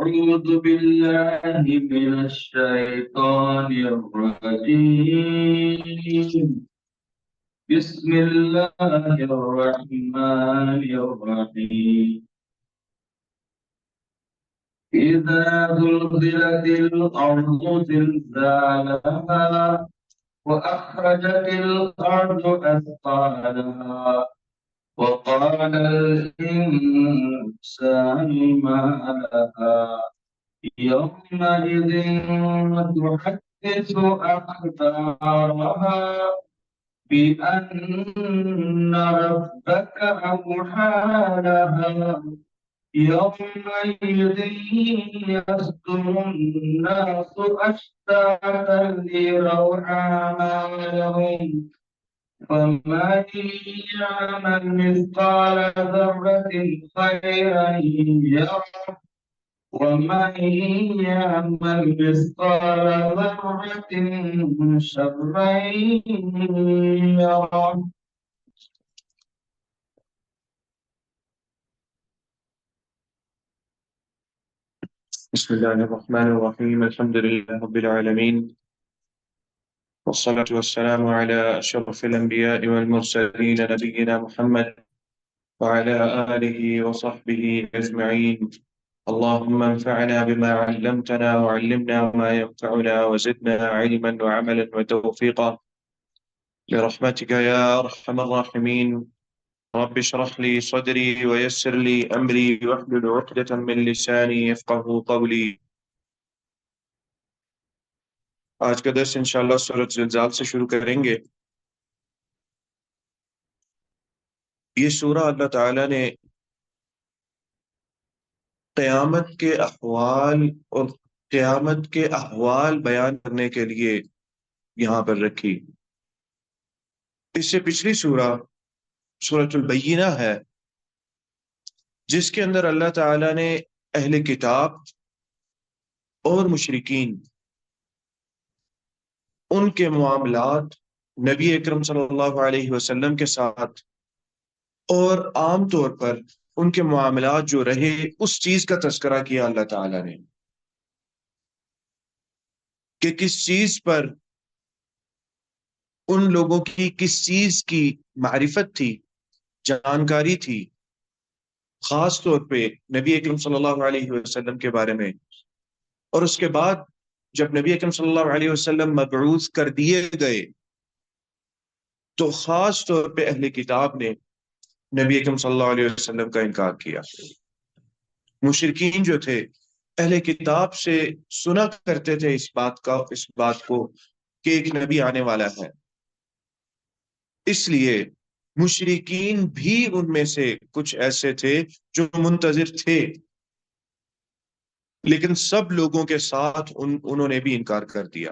أعوذ بالله من الشيطان الرجيم. بسم الله الرحمن الرحيم. إذا زلزلت الأرض زلزالها وأخرجت الأرض أثقالها وقال الإنسان ما لها يومئذ تحدث أخبارها بأن ربك أوحى لها يومئذ يصدر الناس أشتاتا ليروا أعمالهم فمن يعمل مثقال ذرة خيرا يره ومن يعمل مثقال ذرة شرا يره. بسم الله الرحمن الرحيم. الحمد لله رب العالمين، والصلاة والسلام على أشرف الأنبياء والمرسلين نبينا محمد وعلى آله وصحبه أجمعين. اللهم انفعنا بما علمتنا وعلمنا ما ينفعنا وزدنا علما وعملا وتوفيقا برحمتك يا أرحم الراحمين. رب اشرح لي صدري ويسر لي أمري واحلل عقدة من لساني يفقه قولي. آج کا درس انشاءاللہ سورۃ زلزال سے شروع کریں گے۔ یہ سورہ اللہ تعالیٰ نے قیامت کے احوال اور قیامت کے احوال بیان کرنے کے لیے یہاں پر رکھی۔ اس سے پچھلی سورہ سورۃ البینہ ہے، جس کے اندر اللہ تعالیٰ نے اہل کتاب اور مشرکین ان کے معاملات نبی اکرم صلی اللہ علیہ وسلم کے ساتھ اور عام طور پر ان کے معاملات جو رہے اس چیز کا تذکرہ کیا اللہ تعالیٰ نے، کہ کس چیز پر ان لوگوں کی کس چیز کی معرفت تھی، جانکاری تھی، خاص طور پہ نبی اکرم صلی اللہ علیہ وسلم کے بارے میں۔ اور اس کے بعد جب نبی اکرم صلی اللہ علیہ وسلم مبعوث کر دیے گئے تو خاص طور پہ اہل کتاب نے نبی اکرم صلی اللہ علیہ وسلم کا انکار کیا۔ مشرکین جو تھے اہل کتاب سے سنا کرتے تھے اس بات کو کہ ایک نبی آنے والا ہے، اس لیے مشرکین بھی ان میں سے کچھ ایسے تھے جو منتظر تھے، لیکن سب لوگوں کے ساتھ انہوں نے بھی انکار کر دیا۔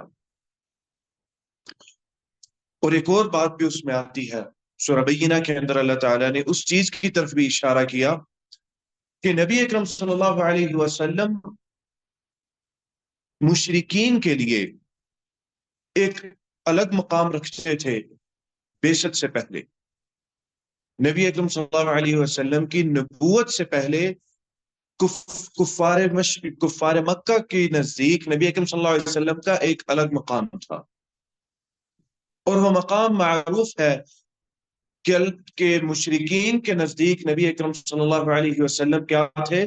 اور ایک اور بات بھی اس میں آتی ہے، سورہ بینہ کے اندر اللہ تعالیٰ نے اس چیز کی طرف بھی اشارہ کیا کہ نبی اکرم صلی اللہ علیہ وسلم مشرکین کے لیے ایک الگ مقام رکھتے تھے۔ بعثت سے پہلے نبی اکرم صلی اللہ علیہ وسلم کی نبوت سے پہلے کفار مکہ کے نزدیک نبی اکرم صلی اللہ علیہ وسلم کا ایک الگ مقام تھا، اور وہ مقام معروف ہے کہ مشرکین کے نزدیک نبی اکرم صلی اللہ علیہ وسلم کیا تھے؟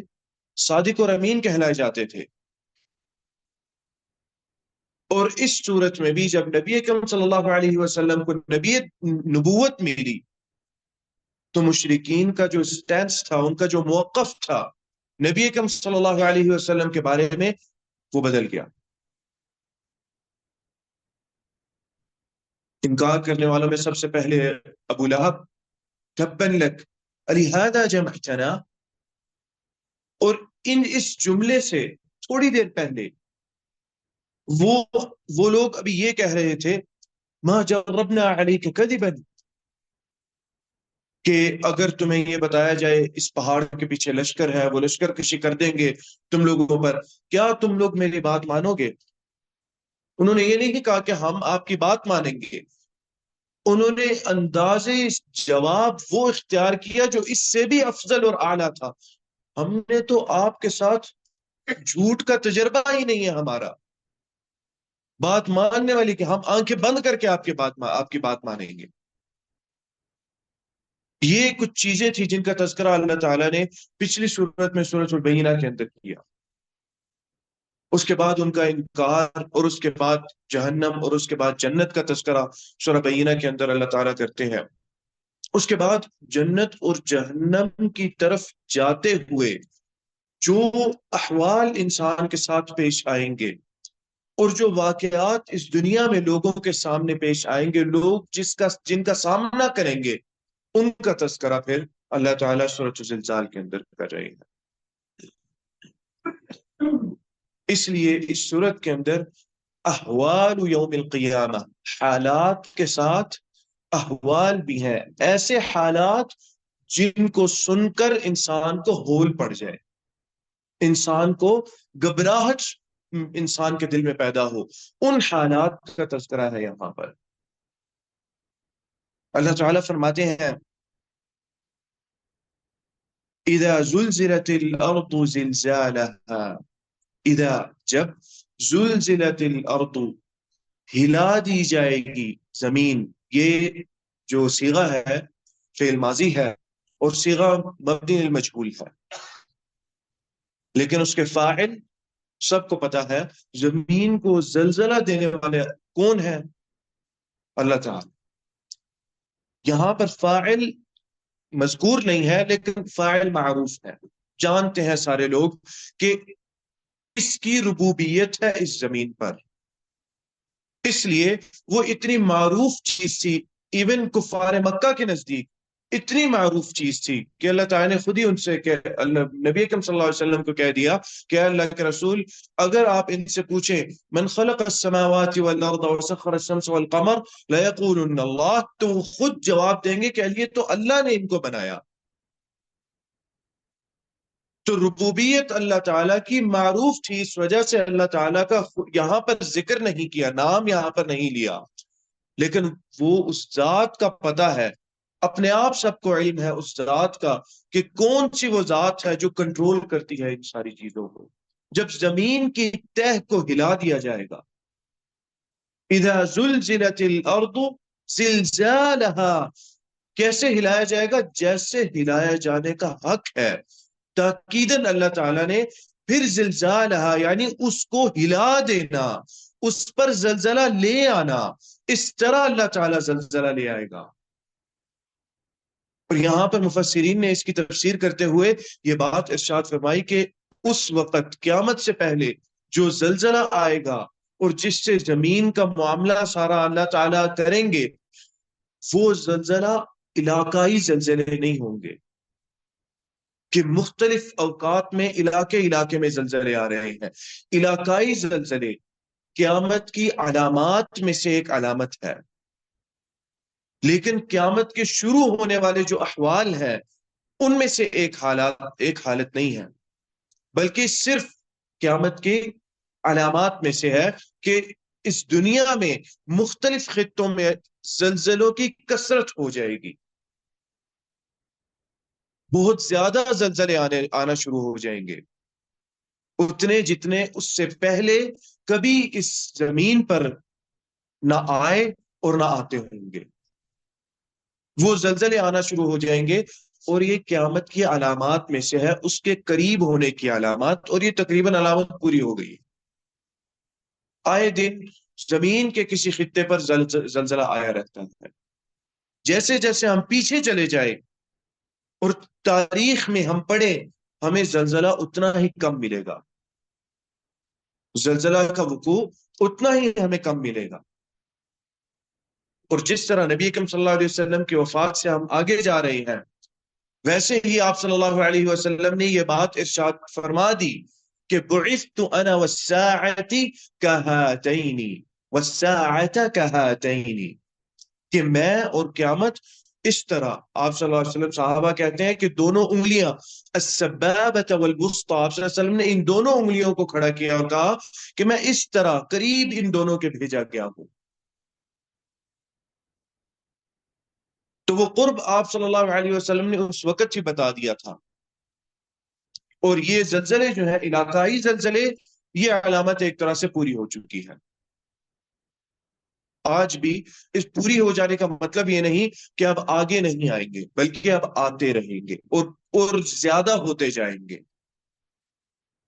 صادق اور امین کہلائے جاتے تھے۔ اور اس صورت میں بھی جب نبی اکرم صلی اللہ علیہ وسلم کو نبوت ملی تو مشرکین کا جو سٹینس تھا، ان کا جو موقف تھا نبی اکرم صلی اللہ علیہ وسلم کے بارے میں، وہ بدل گیا۔ انکار کرنے والوں میں سب سے پہلے ابو لہب، تبا لک الہذا جمعتنا، اور اس جملے سے تھوڑی دیر پہلے وہ لوگ ابھی یہ کہہ رہے تھے ما جربنا علیک کذبا، کہ اگر تمہیں یہ بتایا جائے اس پہاڑ کے پیچھے لشکر ہے، وہ لشکر کشی کر دیں گے تم لوگوں پر، کیا تم لوگ میری بات مانو گے؟ انہوں نے یہ نہیں کہا کہ ہم آپ کی بات مانیں گے، انہوں نے انداز جواب وہ اختیار کیا جو اس سے بھی افضل اور اعلیٰ تھا۔ ہم نے تو آپ کے ساتھ جھوٹ کا تجربہ ہی نہیں ہے ہمارا، بات ماننے والی کہ ہم آنکھیں بند کر کے آپ کی بات مانیں گے۔ یہ کچھ چیزیں تھی جن کا تذکرہ اللہ تعالیٰ نے پچھلی سورت میں سورۃ البینہ کے اندر کیا۔ اس کے بعد ان کا انکار، اور اس کے بعد جہنم، اور اس کے بعد جنت کا تذکرہ سورہ بینہ کے اندر اللہ تعالیٰ کرتے ہیں۔ اس کے بعد جنت اور جہنم کی طرف جاتے ہوئے جو احوال انسان کے ساتھ پیش آئیں گے، اور جو واقعات اس دنیا میں لوگوں کے سامنے پیش آئیں گے، لوگ جن کا سامنا کریں گے، ان کا تذکرہ پھر اللہ تعالیٰ سورۃ الزلزال کے اندر کر رہے ہیں۔ اس لیے اس سورت کے اندر احوال یوم القیامہ، حالات کے ساتھ احوال بھی ہیں، ایسے حالات جن کو سن کر انسان کو ہول پڑ جائے، انسان کو گھبراہٹ انسان کے دل میں پیدا ہو، ان حالات کا تذکرہ ہے یہاں پر۔ اللہ تعالیٰ فرماتے ہیں اذا زلزلت الارض زلزالها، اذا جب، زلزلت الارض ہلا دی جائے گی زمین، یہ جو صیغہ ہے فعل ماضی ہے، اور صیغہ مبنی المجہول ہے، لیکن اس کے فاعل سب کو پتا ہے۔ زمین کو زلزلہ دینے والے کون ہے؟ اللہ تعالی۔ یہاں پر فاعل مذکور نہیں ہے، لیکن فاعل معروف ہے، جانتے ہیں سارے لوگ کہ اس کی ربوبیت ہے اس زمین پر، اس لیے وہ اتنی معروف چیز تھی، ایون کفار مکہ کے نزدیک اتنی معروف چیز تھی کہ اللہ تعالیٰ نے خود ہی ان سے کہ نبی اکرم صلی اللہ علیہ وسلم کو کہہ دیا کہ اللہ کے رسول، اگر آپ ان سے پوچھیں من خلق السماوات والارض وسخر الشمس والقمر لیقولن اللہ، تو وہ خود جواب دیں گے کہ یہ تو اللہ نے ان کو بنایا۔ تو ربوبیت اللہ تعالیٰ کی معروف تھی، اس وجہ سے اللہ تعالیٰ کا یہاں پر ذکر نہیں کیا، نام یہاں پر نہیں لیا، لیکن وہ اس ذات کا پتہ ہے، اپنے آپ سب کو علم ہے اس ذات کا کہ کون سی وہ ذات ہے جو کنٹرول کرتی ہے ان ساری چیزوں کو۔ جب زمین کی تہ کو ہلا دیا جائے گا، اذا زلزلت الارض زلزالها، کیسے ہلایا جائے گا؟ جیسے ہلایا جانے کا حق ہے، تاکیداً اللہ تعالیٰ نے پھر زلزالها یعنی اس کو ہلا دینا، اس پر زلزلہ لے آنا، اس طرح اللہ تعالیٰ زلزلہ لے آئے گا۔ اور یہاں پر مفسرین نے اس کی تفسیر کرتے ہوئے یہ بات ارشاد فرمائی کہ اس وقت قیامت سے پہلے جو زلزلہ آئے گا اور جس سے زمین کا معاملہ سارا اللہ تعالیٰ کریں گے، وہ زلزلہ علاقائی زلزلے نہیں ہوں گے کہ مختلف اوقات میں علاقے میں زلزلے آ رہے ہیں۔ علاقائی زلزلے قیامت کی علامات میں سے ایک علامت ہے، لیکن قیامت کے شروع ہونے والے جو احوال ہیں ان میں سے ایک حالت نہیں ہے، بلکہ صرف قیامت کی علامات میں سے ہے کہ اس دنیا میں مختلف خطوں میں زلزلوں کی کثرت ہو جائے گی، بہت زیادہ زلزلے آنا شروع ہو جائیں گے، اتنے جتنے اس سے پہلے کبھی اس زمین پر نہ آئے اور نہ آتے ہوں گے۔ وہ زلزلے آنا شروع ہو جائیں گے، اور یہ قیامت کی علامات میں سے ہے، اس کے قریب ہونے کی علامات، اور یہ تقریباً علامت پوری ہو گئی۔ آئے دن زمین کے کسی خطے پر زلزلہ آیا رہتا ہے، جیسے جیسے ہم پیچھے چلے جائیں اور تاریخ میں ہم پڑھیں، ہمیں زلزلہ اتنا ہی کم ملے گا، زلزلہ کا وقوع اتنا ہی ہمیں کم ملے گا۔ اور جس طرح نبی اکرم صلی اللہ علیہ وسلم کی وفات سے ہم آگے جا رہے ہیں، ویسے ہی آپ صلی اللہ علیہ وسلم نے یہ بات ارشاد فرما دی کہ بعثت انا والساعۃ کہاتین والساعۃ کہاتین، کہ میں اور قیامت اس طرح، آپ صلی اللہ علیہ وسلم، صحابہ کہتے ہیں کہ دونوں انگلیاں السبابۃ والوسطی، آپ صلی اللہ علیہ وسلم نے ان دونوں انگلیوں کو کھڑا کیا اور کہا کہ میں اس طرح قریب ان دونوں کے بھیجا گیا ہوں۔ تو وہ قرب آپ صلی اللہ علیہ وسلم نے اس وقت ہی بتا دیا تھا۔ اور یہ زلزلے جو ہیں علاقائی زلزلے، یہ علامت ایک طرح سے پوری ہو چکی ہے۔ آج بھی اس پوری ہو جانے کا مطلب یہ نہیں کہ اب آگے نہیں آئیں گے، بلکہ اب آتے رہیں گے اور زیادہ ہوتے جائیں گے۔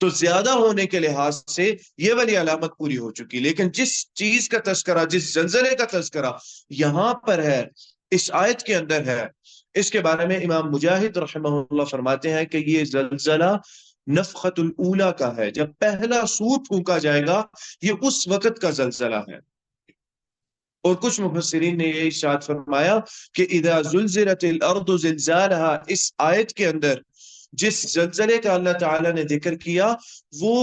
تو زیادہ ہونے کے لحاظ سے یہ والی علامت پوری ہو چکی، لیکن جس چیز کا تذکرہ، جس زلزلے کا تذکرہ یہاں پر ہے، اس آیت کے اندر ہے، اس کے بارے میں امام مجاہد رحمہ اللہ فرماتے ہیں کہ یہ زلزلہ نفخت الاولی کا ہے، جب پہلا سور پھونکا جائے گا، یہ اس وقت کا زلزلہ ہے۔ اور کچھ مفسرین نے یہ ارشاد فرمایا کہ اذا زلزلت الارض زلزالها، اس آیت کے اندر جس زلزلے کا اللہ تعالیٰ نے ذکر کیا وہ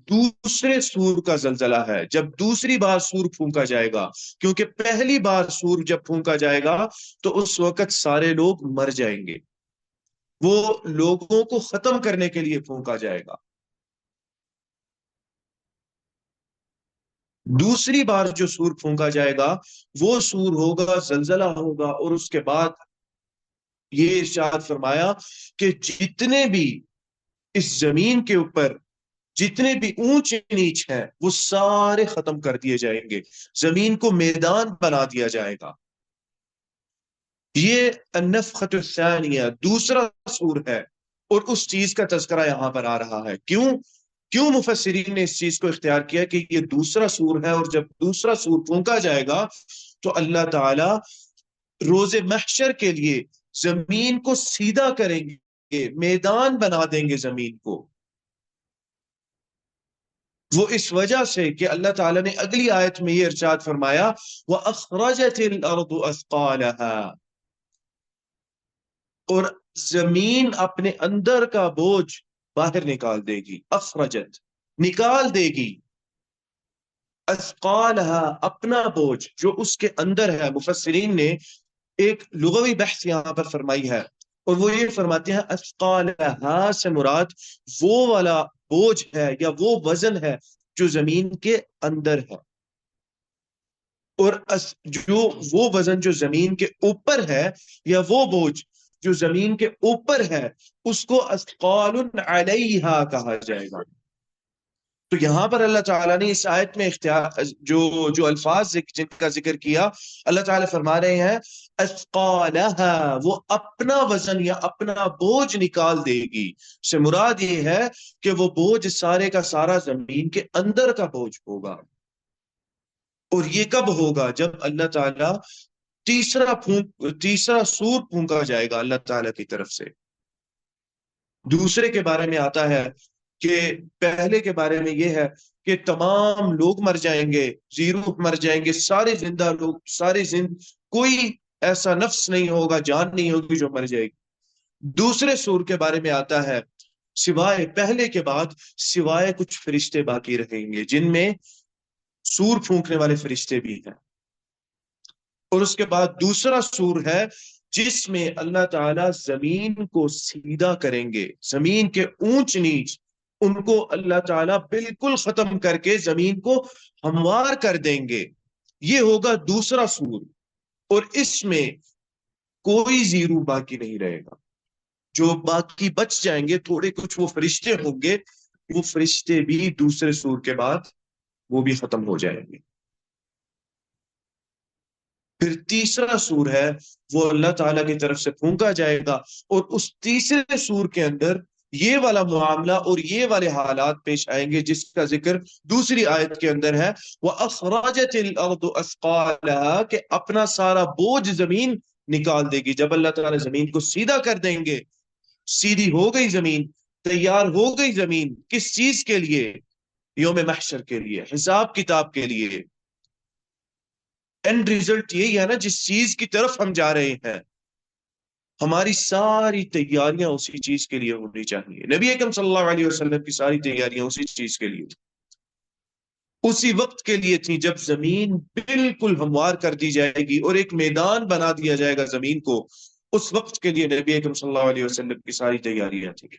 دوسرے سور کا زلزلہ ہے، جب دوسری بار سور پھونکا جائے گا، کیونکہ پہلی بار سور جب پھونکا جائے گا تو اس وقت سارے لوگ مر جائیں گے، وہ لوگوں کو ختم کرنے کے لیے پھونکا جائے گا۔ دوسری بار جو سور پھونکا جائے گا وہ سور ہوگا، زلزلہ ہوگا، اور اس کے بعد یہ ارشاد فرمایا کہ جتنے بھی اس زمین کے اوپر جتنے بھی اونچ نیچ ہیں وہ سارے ختم کر دیے جائیں گے، زمین کو میدان بنا دیا جائے گا۔ یہ النفخۃ الثانیہ دوسرا سور ہے، اور اس چیز کا تذکرہ یہاں پر آ رہا ہے۔ کیوں مفسرین نے اس چیز کو اختیار کیا کہ یہ دوسرا سور ہے، اور جب دوسرا سور پھونکا جائے گا تو اللہ تعالی روز محشر کے لیے زمین کو سیدھا کریں گے، میدان بنا دیں گے زمین کو۔ وہ اس وجہ سے کہ اللہ تعالیٰ نے اگلی آیت میں یہ ارشاد فرمایا وَأَخْرَجَتِ الْأَرْضُ أَثْقَالَهَا، اور زمین اپنے اندر کا بوجھ باہر نکال دے گی، اخرجت نکال دے گی، اثقالها اپنا بوجھ جو اس کے اندر ہے۔ مفسرین نے ایک لغوی بحث یہاں پر فرمائی ہے، اور وہ یہ فرماتے ہیں اثقالها سے مراد وہ والا بوجھ ہے یا وہ وزن ہے جو زمین کے اندر ہے، اور جو وہ وزن جو زمین کے اوپر ہے یا وہ بوجھ جو زمین کے اوپر ہے اس کو اثقال علیہا کہا جائے گا۔ تو یہاں پر اللہ تعالیٰ نے اس آیت میں جو الفاظ جن کا ذکر کیا، اللہ تعالیٰ فرما رہے ہیں اثقالہا، وہ اپنا وزن یا اپنا بوجھ نکال دے گی، سے مراد یہ ہے کہ وہ بوجھ سارے کا سارا زمین کے اندر کا بوجھ ہوگا۔ اور یہ کب ہوگا؟ جب اللہ تعالیٰ تیسرا سور پھونکا جائے گا اللہ تعالیٰ کی طرف سے۔ دوسرے کے بارے میں آتا ہے کہ پہلے کے بارے میں یہ ہے کہ تمام لوگ مر جائیں گے، زیرو مر جائیں گے، سارے زندہ لوگ، کوئی ایسا نفس نہیں ہوگا، جان نہیں ہوگی جو مر جائے گی۔ دوسرے سور کے بارے میں آتا ہے سوائے پہلے کے بعد سوائے کچھ فرشتے باقی رہیں گے، جن میں سور پھونکنے والے فرشتے بھی ہیں۔ اور اس کے بعد دوسرا سور ہے جس میں اللہ تعالیٰ زمین کو سیدھا کریں گے، زمین کے اونچ نیچ ان کو اللہ تعالیٰ بالکل ختم کر کے زمین کو ہموار کر دیں گے۔ یہ ہوگا دوسرا سور، اور اس میں کوئی زیرو باقی نہیں رہے گا، جو باقی بچ جائیں گے تھوڑے کچھ وہ فرشتے ہوں گے، وہ فرشتے بھی دوسرے سور کے بعد وہ بھی ختم ہو جائیں گے۔ پھر تیسرا سور ہے وہ اللہ تعالیٰ کی طرف سے پھونکا جائے گا، اور اس تیسرے سور کے اندر یہ والا معاملہ اور یہ والے حالات پیش آئیں گے جس کا ذکر دوسری آیت کے اندر ہے وَأَخْرَجَتِ الْأَرْضُ أَثْقَالَهَا، کہ اپنا سارا بوجھ زمین نکال دے گی۔ جب اللہ تعالیٰ زمین کو سیدھا کر دیں گے، سیدھی ہو گئی زمین، تیار ہو گئی زمین، کس چیز کے لیے؟ یوم محشر کے لیے، حساب کتاب کے لیے۔ اینڈ ریزلٹ یہی ہے نا جس چیز کی طرف ہم جا رہے ہیں، ہماری ساری تیاریاں اسی چیز کے لیے ہونی چاہیے۔ نبی اکرم صلی اللہ علیہ وسلم کی ساری تیاریاں اسی چیز کے لیے، اسی وقت کے لیے تھی جب زمین بالکل ہموار کر دی جائے گی اور ایک میدان بنا دیا جائے گا زمین کو، اس وقت کے لیے نبی اکرم صلی اللہ علیہ وسلم کی ساری تیاریاں تھیں۔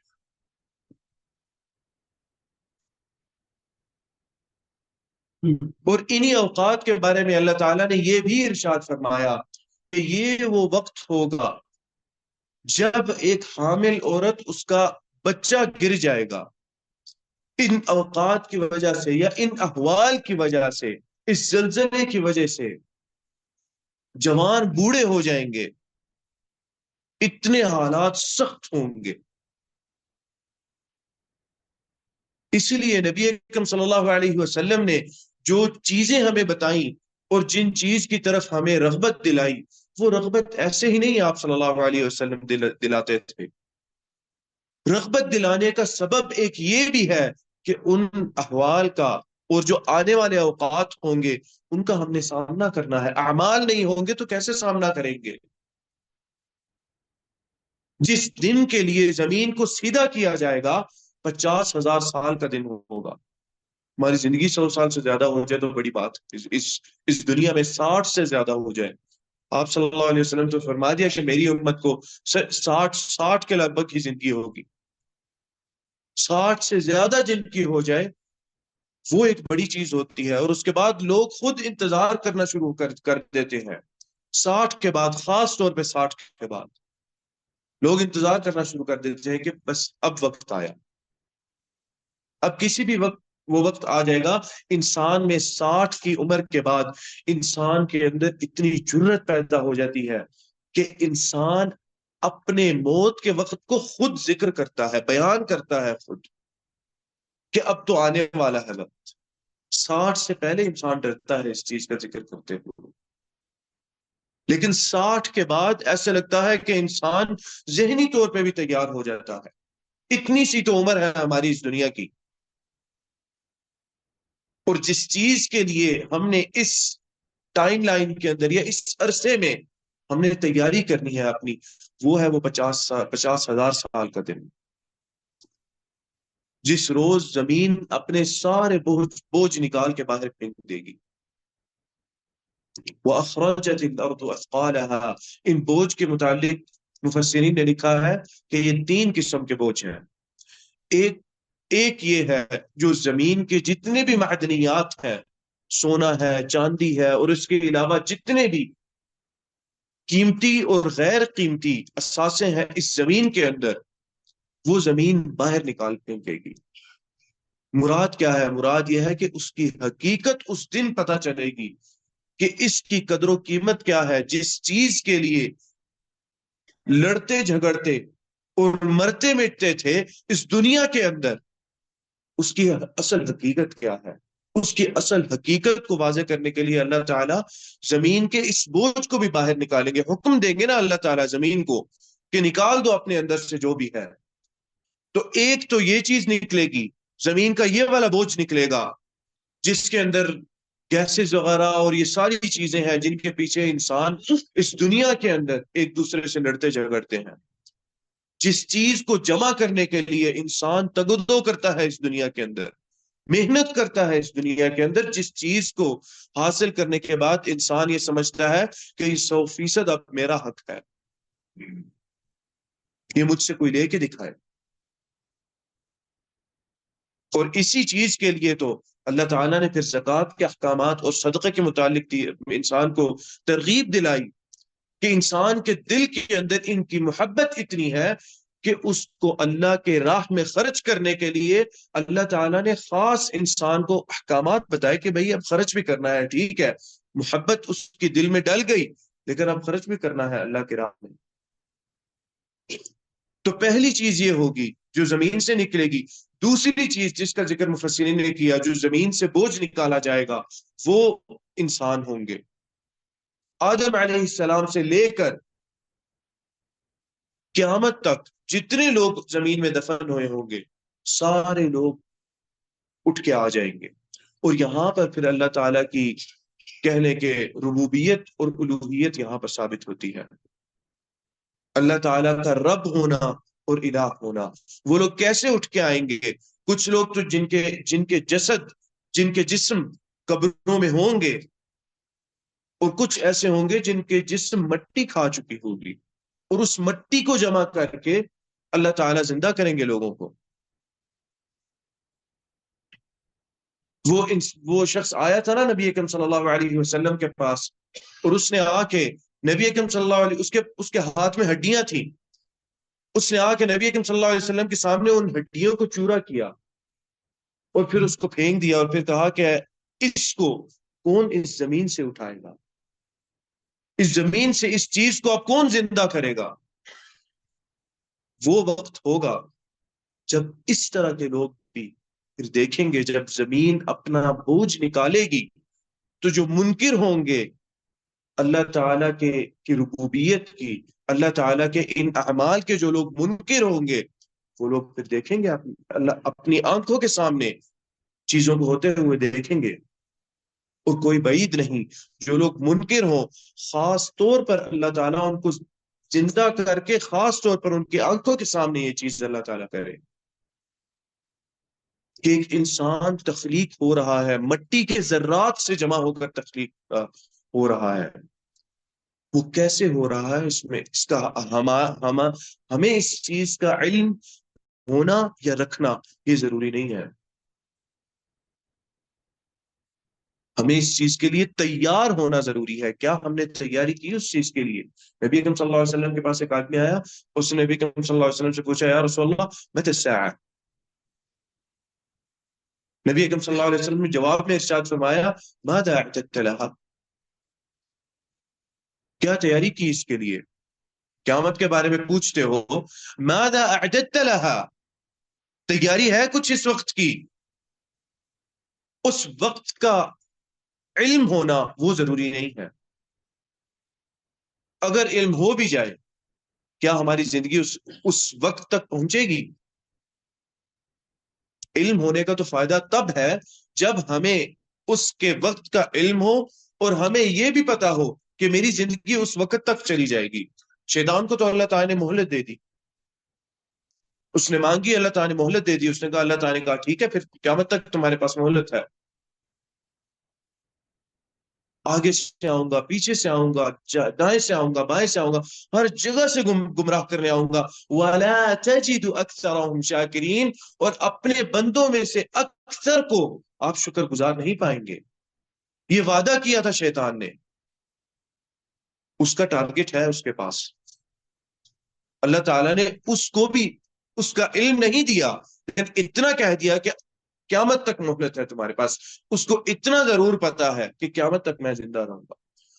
اور انہی اوقات کے بارے میں اللہ تعالیٰ نے یہ بھی ارشاد فرمایا کہ یہ وہ وقت ہوگا جب ایک حامل عورت اس کا بچہ گر جائے گا، ان اوقات کی وجہ سے یا ان احوال کی وجہ سے، اس زلزلے کی وجہ سے جوان بوڑھے ہو جائیں گے، اتنے حالات سخت ہوں گے۔ اسی لیے نبی اکرم صلی اللہ علیہ وسلم نے جو چیزیں ہمیں بتائیں اور جن چیز کی طرف ہمیں رغبت دلائی، وہ رغبت ایسے ہی نہیں آپ صلی اللہ علیہ وسلم دلاتے تھے۔ رغبت دلانے کا سبب ایک یہ بھی ہے کہ ان احوال کا اور جو آنے والے اوقات ہوں گے ان کا ہم نے سامنا کرنا ہے۔ اعمال نہیں ہوں گے تو کیسے سامنا کریں گے؟ جس دن کے لیے زمین کو سیدھا کیا جائے گا 50,000 سال کا دن ہوگا۔ ہماری زندگی 100 سال سے زیادہ ہو جائے تو بڑی بات، اس دنیا میں 60 سے زیادہ ہو جائے۔ آپ صلی اللہ علیہ وسلم تو فرما دیا کہ میری امت کو 60 کے لگ بھگ ہی زندگی ہوگی۔ 60 سے زیادہ جن کی ہو جائے وہ ایک بڑی چیز ہوتی ہے، اور اس کے بعد لوگ خود انتظار کرنا شروع کر دیتے ہیں۔ 60 کے بعد، خاص طور پہ 60 کے بعد لوگ انتظار کرنا شروع کر دیتے ہیں کہ بس اب وقت آیا، اب کسی بھی وقت وہ وقت آ جائے گا۔ انسان میں 60 کی عمر کے بعد انسان کے اندر اتنی جرت پیدا ہو جاتی ہے کہ انسان اپنے موت کے وقت کو خود ذکر کرتا ہے، بیان کرتا ہے خود کہ اب تو آنے والا ہے وقت۔ 60 سے پہلے انسان ڈرتا ہے اس چیز کا ذکر کرتے ہوئے، لیکن 60 کے بعد ایسا لگتا ہے کہ انسان ذہنی طور پہ بھی تیار ہو جاتا ہے۔ اتنی سی تو عمر ہے ہماری اس دنیا کی، اور جس چیز کے لیے ہم نے اس ٹائم لائن کے اندر یا اس عرصے میں ہم نے تیاری کرنی ہے اپنی، وہ ہے وہ 50,000 کا دن، جس روز زمین اپنے سارے بوجھ نکال کے باہر پھینک دے گی۔ وَأَخْرَجَتِ الْأَرْضُ أَثْقَالَهَا، ان بوجھ کے متعلق مفسرین نے لکھا ہے کہ یہ 3 قسم کے بوجھ ہیں۔ ایک یہ ہے جو زمین کے جتنے بھی معدنیات ہیں، سونا ہے، چاندی ہے، اور اس کے علاوہ جتنے بھی قیمتی اور غیر قیمتی اثاثے ہیں اس زمین کے اندر، وہ زمین باہر نکال پھینکے گی۔ مراد کیا ہے؟ مراد یہ ہے کہ اس کی حقیقت اس دن پتہ چلے گی کہ اس کی قدر و قیمت کیا ہے۔ جس چیز کے لیے لڑتے جھگڑتے اور مرتے مٹتے تھے اس دنیا کے اندر، اس کی اصل حقیقت کیا ہے؟ اس کی اصل حقیقت کو واضح کرنے کے لیے اللہ تعالیٰ زمین کے اس بوجھ کو بھی باہر نکالیں گے۔ حکم دیں گے نا اللہ تعالیٰ زمین کو کہ نکال دو اپنے اندر سے جو بھی ہے۔ تو ایک تو یہ چیز نکلے گی، زمین کا یہ والا بوجھ نکلے گا جس کے اندر گیسز وغیرہ اور یہ ساری چیزیں ہیں جن کے پیچھے انسان اس دنیا کے اندر ایک دوسرے سے لڑتے جھگڑتے ہیں۔ جس چیز کو جمع کرنے کے لیے انسان تگدو کرتا ہے اس دنیا کے اندر، محنت کرتا ہے اس دنیا کے اندر، جس چیز کو حاصل کرنے کے بعد انسان یہ سمجھتا ہے کہ یہ 100% اب میرا حق ہے، یہ مجھ سے کوئی لے کے دکھائے۔ اور اسی چیز کے لیے تو اللہ تعالیٰ نے پھر زکوٰۃ کے احکامات اور صدقے کے متعلق انسان کو ترغیب دلائی کہ انسان کے دل کے اندر ان کی محبت اتنی ہے کہ اس کو اللہ کے راہ میں خرچ کرنے کے لیے اللہ تعالیٰ نے خاص انسان کو احکامات بتائے کہ بھئی اب خرچ بھی کرنا ہے، ٹھیک ہے، محبت اس کی دل میں ڈل گئی لیکن اب خرچ بھی کرنا ہے اللہ کے راہ میں۔ تو پہلی چیز یہ ہوگی جو زمین سے نکلے گی۔ دوسری چیز جس کا ذکر مفسرین نے کیا، جو زمین سے بوجھ نکالا جائے گا، وہ انسان ہوں گے۔ آدم علیہ السلام سے لے کر قیامت تک جتنے لوگ زمین میں دفن ہوئے ہوں گے، سارے لوگ اٹھ کے آ جائیں گے۔ اور یہاں پر پھر اللہ تعالیٰ کی کہنے کے ربوبیت اور الوہیت یہاں پر ثابت ہوتی ہے۔ اللہ تعالیٰ کا رب ہونا اور الہ ہونا۔ وہ لوگ کیسے اٹھ کے آئیں گے؟ کچھ لوگ تو جن کے جسد، جن کے جسم قبروں میں ہوں گے، اور کچھ ایسے ہوں گے جن کے جسم مٹی کھا چکی ہوگی، اور اس مٹی کو جمع کر کے اللہ تعالیٰ زندہ کریں گے لوگوں کو۔ وہ شخص آیا تھا نا نبی اکرم صلی اللہ علیہ وسلم کے پاس، اور اس نے آ کے نبی اکرم صلی اللہ علیہ اس کے ہاتھ میں ہڈیاں تھیں، اس نے آ کے نبی اکرم صلی اللہ علیہ وسلم کے سامنے ان ہڈیوں کو چورا کیا اور پھر اس کو پھینک دیا اور پھر کہا کہ اس کو کون اس زمین سے اٹھائے گا، اس زمین سے اس چیز کو اب کون زندہ کرے گا؟ وہ وقت ہوگا جب اس طرح کے لوگ بھی پھر دیکھیں گے، جب زمین اپنا بوجھ نکالے گی تو جو منکر ہوں گے اللہ تعالیٰ کے کی ربوبیت کی، اللہ تعالیٰ کے ان اعمال کے، جو لوگ منکر ہوں گے وہ لوگ پھر دیکھیں گے اللہ اپنی آنکھوں کے سامنے چیزوں کو ہوتے ہوئے دیکھیں گے۔ اور کوئی بعید نہیں جو لوگ منکر ہوں، خاص طور پر اللہ تعالیٰ ان کو زندہ کر کے خاص طور پر ان کی آنکھوں کے سامنے یہ چیز اللہ تعالیٰ کرے کہ ایک انسان تخلیق ہو رہا ہے، مٹی کے ذرات سے جمع ہو کر تخلیق ہو رہا ہے۔ وہ کیسے ہو رہا ہے، اس میں اس کا ہمیں اس چیز کا علم ہونا یا رکھنا یہ ضروری نہیں ہے۔ ہمیں اس چیز کے لیے تیار ہونا ضروری ہے۔ کیا ہم نے تیاری کی اس چیز کے لیے؟ نبی اکرم صلی اللہ علیہ وسلم کے پاس ایک آدمی آیا، اس نے نبی اکرم صلی اللہ علیہ وسلم سے پوچھا، یا رسول اللہ متی الساعہ؟ نبی اکرم صلی اللہ علیہ وسلم نے جواب میں ارشاد فرمایا، ماذا اعددت لها؟ کیا تیاری کی اس کے لیے؟ قیامت کے بارے میں پوچھتے ہو، ماذا اعددت لها؟ تیاری ہے کچھ اس وقت کی؟ اس وقت کا علم ہونا وہ ضروری نہیں ہے۔ اگر علم ہو بھی جائے، کیا ہماری زندگی اس وقت تک پہنچے گی؟ علم ہونے کا تو فائدہ تب ہے جب ہمیں اس کے وقت کا علم ہو اور ہمیں یہ بھی پتا ہو کہ میری زندگی اس وقت تک چلی جائے گی۔ شیطان کو تو اللہ تعالیٰ نے مہلت دے دی، اس نے مانگی، اللہ تعالیٰ نے مہلت دے دی، اس نے کہا، اللہ تعالیٰ نے کہا ٹھیک ہے پھر قیامت تک تمہارے پاس مہلت ہے، آگے سے آؤں گا، پیچھے سے آؤں گا، دائیں سے آؤں گا، بائیں سے آؤں گا، ہر جگہ سے گمراہ کرنے آؤں گا۔ وَلَا تَجِدُ أَكْثَرَهُمْ شَاكِرِينَ، اور اپنے بندوں میں سے اکثر کو آپ شکر گزار نہیں پائیں گے۔ یہ وعدہ کیا تھا شیطان نے، اس کا ٹارگٹ ہے اس کے پاس۔ اللہ تعالیٰ نے اس کو بھی اس کا علم نہیں دیا، لیکن اتنا کہہ دیا کہ قیامت تک مہلت ہے تمہارے پاس۔ اس کو اتنا ضرور پتا ہے کہ قیامت تک میں زندہ رہوں گا۔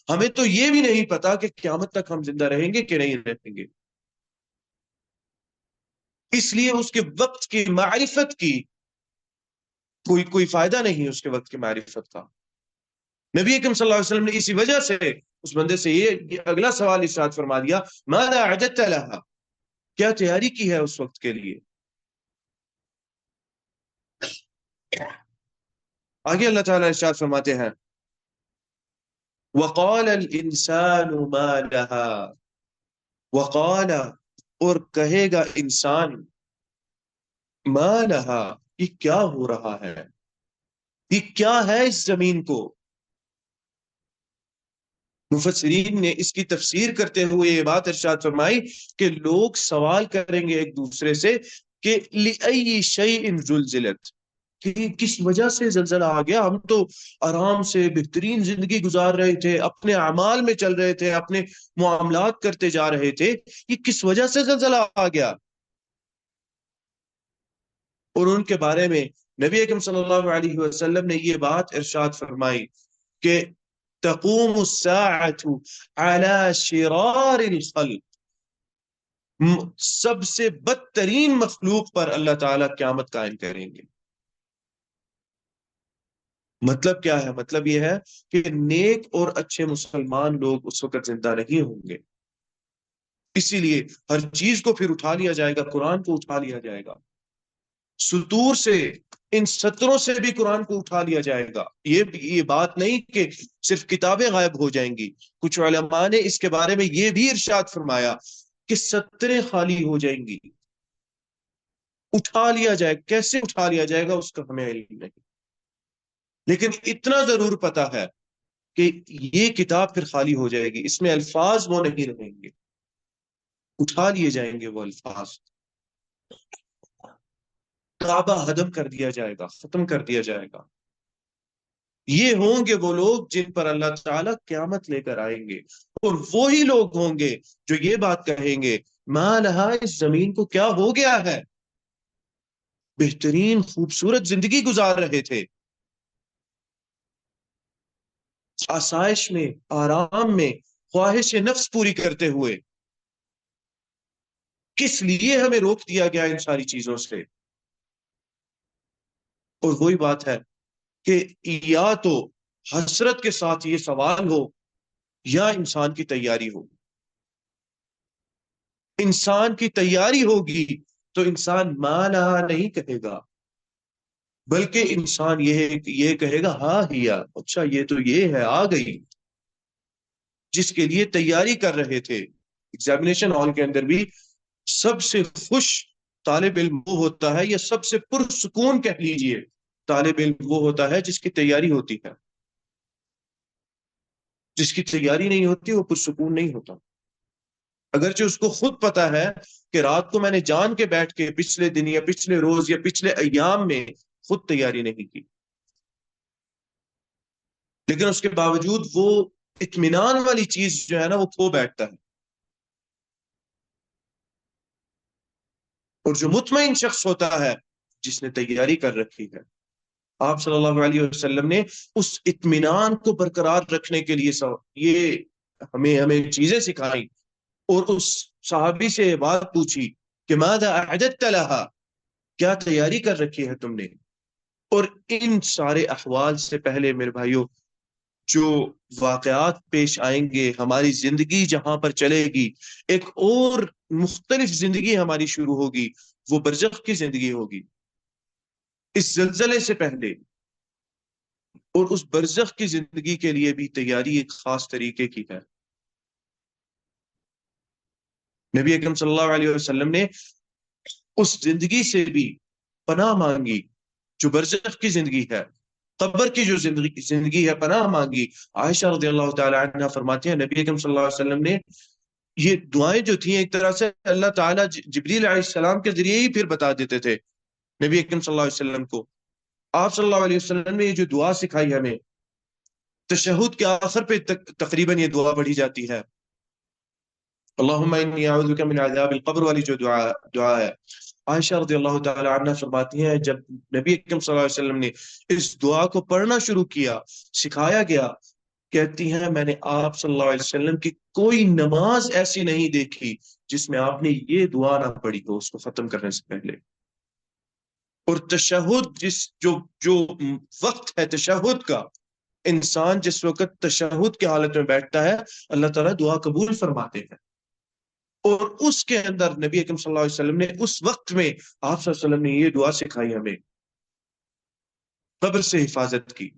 ہمیں تو یہ بھی نہیں پتا کہ قیامت تک ہم زندہ رہیں گے کہ نہیں رہیں گے، اس لیے اس کے وقت کی معرفت کی کوئی فائدہ نہیں، اس کے وقت کی معرفت کا۔ نبی اکرم صلی اللہ علیہ وسلم نے اسی وجہ سے اس بندے سے یہ اگلا سوال ارشاد فرما دیا، ماذا اعددت لها؟ کیا تیاری کی ہے اس وقت کے لیے؟ آگے اللہ تعالیٰ ارشاد فرماتے ہیں، وقال الانسان ما لها، وقال اور کہے گا انسان، ما لها یہ کیا ہو رہا ہے، یہ کیا ہے اس زمین کو؟ مفسرین نے اس کی تفسیر کرتے ہوئے یہ بات ارشاد فرمائی کہ لوگ سوال کریں گے ایک دوسرے سے کہ لِأَيِّ شَيْءٍ زُلْزِلَتْ، کہ کس وجہ سے زلزلہ آ گیا؟ ہم تو آرام سے بہترین زندگی گزار رہے تھے، اپنے اعمال میں چل رہے تھے، اپنے معاملات کرتے جا رہے تھے، یہ کس وجہ سے زلزلہ آ گیا؟ اور ان کے بارے میں نبی اکرم صلی اللہ علیہ وسلم نے یہ بات ارشاد فرمائی کہ تقوم الساعة على شرار الخلق، سب سے بدترین مخلوق پر اللہ تعالیٰ قیامت قائم کریں گے۔ مطلب کیا ہے؟ مطلب یہ ہے کہ نیک اور اچھے مسلمان لوگ اس وقت زندہ نہیں ہوں گے، اسی لیے ہر چیز کو پھر اٹھا لیا جائے گا، قرآن کو اٹھا لیا جائے گا، سطور سے، ان سطروں سے بھی قرآن کو اٹھا لیا جائے گا۔ یہ بات نہیں کہ صرف کتابیں غائب ہو جائیں گی، کچھ علماء نے اس کے بارے میں یہ بھی ارشاد فرمایا کہ سطریں خالی ہو جائیں گی، اٹھا لیا جائے، کیسے اٹھا لیا جائے گا اس کا ہمیں علم نہیں، لیکن اتنا ضرور پتا ہے کہ یہ کتاب پھر خالی ہو جائے گی، اس میں الفاظ وہ نہیں رہیں گے، اٹھا لیے جائیں گے وہ الفاظ، کعبہ ہدم کر دیا جائے گا، ختم کر دیا جائے گا۔ یہ ہوں گے وہ لوگ جن پر اللہ تعالیٰ قیامت لے کر آئیں گے، اور وہی لوگ ہوں گے جو یہ بات کہیں گے ما لہا، اس زمین کو کیا ہو گیا ہے. بہترین خوبصورت زندگی گزار رہے تھے، آسائش میں، آرام میں، خواہش نفس پوری کرتے ہوئے، کس لیے ہمیں روک دیا گیا ان ساری چیزوں سے. اور وہی بات ہے کہ یا تو حسرت کے ساتھ یہ سوال ہو یا انسان کی تیاری ہو. انسان کی تیاری ہوگی تو انسان ما لہا نہیں کہے گا، بلکہ انسان یہ کہے گا ہاں ہیا، اچھا یہ تو یہ ہے، آ گئی. جس کے لیے تیاری کر رہے تھے. ایگزامینیشن ہال کے اندر بھی سب سے خوش طالب علم وہ ہوتا ہے، یا سب سے پرسکون کہہ لیجئے طالب علم وہ ہوتا ہے جس کی تیاری ہوتی ہے. جس کی تیاری نہیں ہوتی وہ پرسکون نہیں ہوتا. اگرچہ اس کو خود پتا ہے کہ رات کو میں نے جان کے بیٹھ کے پچھلے دن یا پچھلے روز یا پچھلے ایام میں خود تیاری نہیں کی، لیکن اس کے باوجود وہ اطمینان والی چیز جو ہے نا وہ کھو بیٹھتا ہے. اور جو مطمئن شخص ہوتا ہے جس نے تیاری کر رکھی ہے، آپ صلی اللہ علیہ وسلم نے اس اطمینان کو برقرار رکھنے کے لیے یہ ہمیں چیزیں سکھائیں. اور اس صحابی سے بات پوچھی کہ ماذا اعددت لها، کیا تیاری کر رکھی ہے تم نے. اور ان سارے احوال سے پہلے میرے بھائیوں، جو واقعات پیش آئیں گے، ہماری زندگی جہاں پر چلے گی، ایک اور مختلف زندگی ہماری شروع ہوگی، وہ برزخ کی زندگی ہوگی. اس زلزلے سے پہلے اور اس برزخ کی زندگی کے لیے بھی تیاری ایک خاص طریقے کی ہے. نبی اکرم صلی اللہ علیہ وسلم نے اس زندگی سے بھی پناہ مانگی جو برزخ کی زندگی ہے، قبر کی جو زندگی ہے، پناہ مانگی. عائشہ رضی اللہ تعالی عنہ فرماتی ہیں نبی اکرم صلی اللہ علیہ وسلم نے یہ دعائیں جو تھیں ایک طرح سے اللہ تعالیٰ جبریل علیہ السلام کے ذریعے ہی پھر بتا دیتے تھے نبی اکرم صلی اللہ علیہ وسلم کو. آپ صلی اللہ علیہ وسلم نے یہ جو دعا سکھائی ہمیں، تشہد کے آخر پہ تقریباً یہ دعا پڑھی جاتی ہے، اللہم انی اعوذ بک من عذاب القبر والی جو دعا ہے. عائشہ رضی اللہ تعالی عنہ فرماتی ہیں جب نبی اکرم صلی اللہ علیہ وسلم نے اس دعا کو پڑھنا شروع کیا، سکھایا گیا، کہتی ہیں میں نے آپ صلی اللہ علیہ وسلم کی کوئی نماز ایسی نہیں دیکھی جس میں آپ نے یہ دعا نہ پڑھی ہو اس کو ختم کرنے سے پہلے. اور تشہد جو وقت ہے تشہد کا، انسان جس وقت تشہد کی حالت میں بیٹھتا ہے اللہ تعالیٰ دعا قبول فرماتے ہیں. اور اس کے اندر نبی اکرم صلی اللہ علیہ وسلم نے اس وقت میں آپ صلی اللہ علیہ وسلم نے یہ دعا سکھائی ہمیں قبر سے حفاظت کی.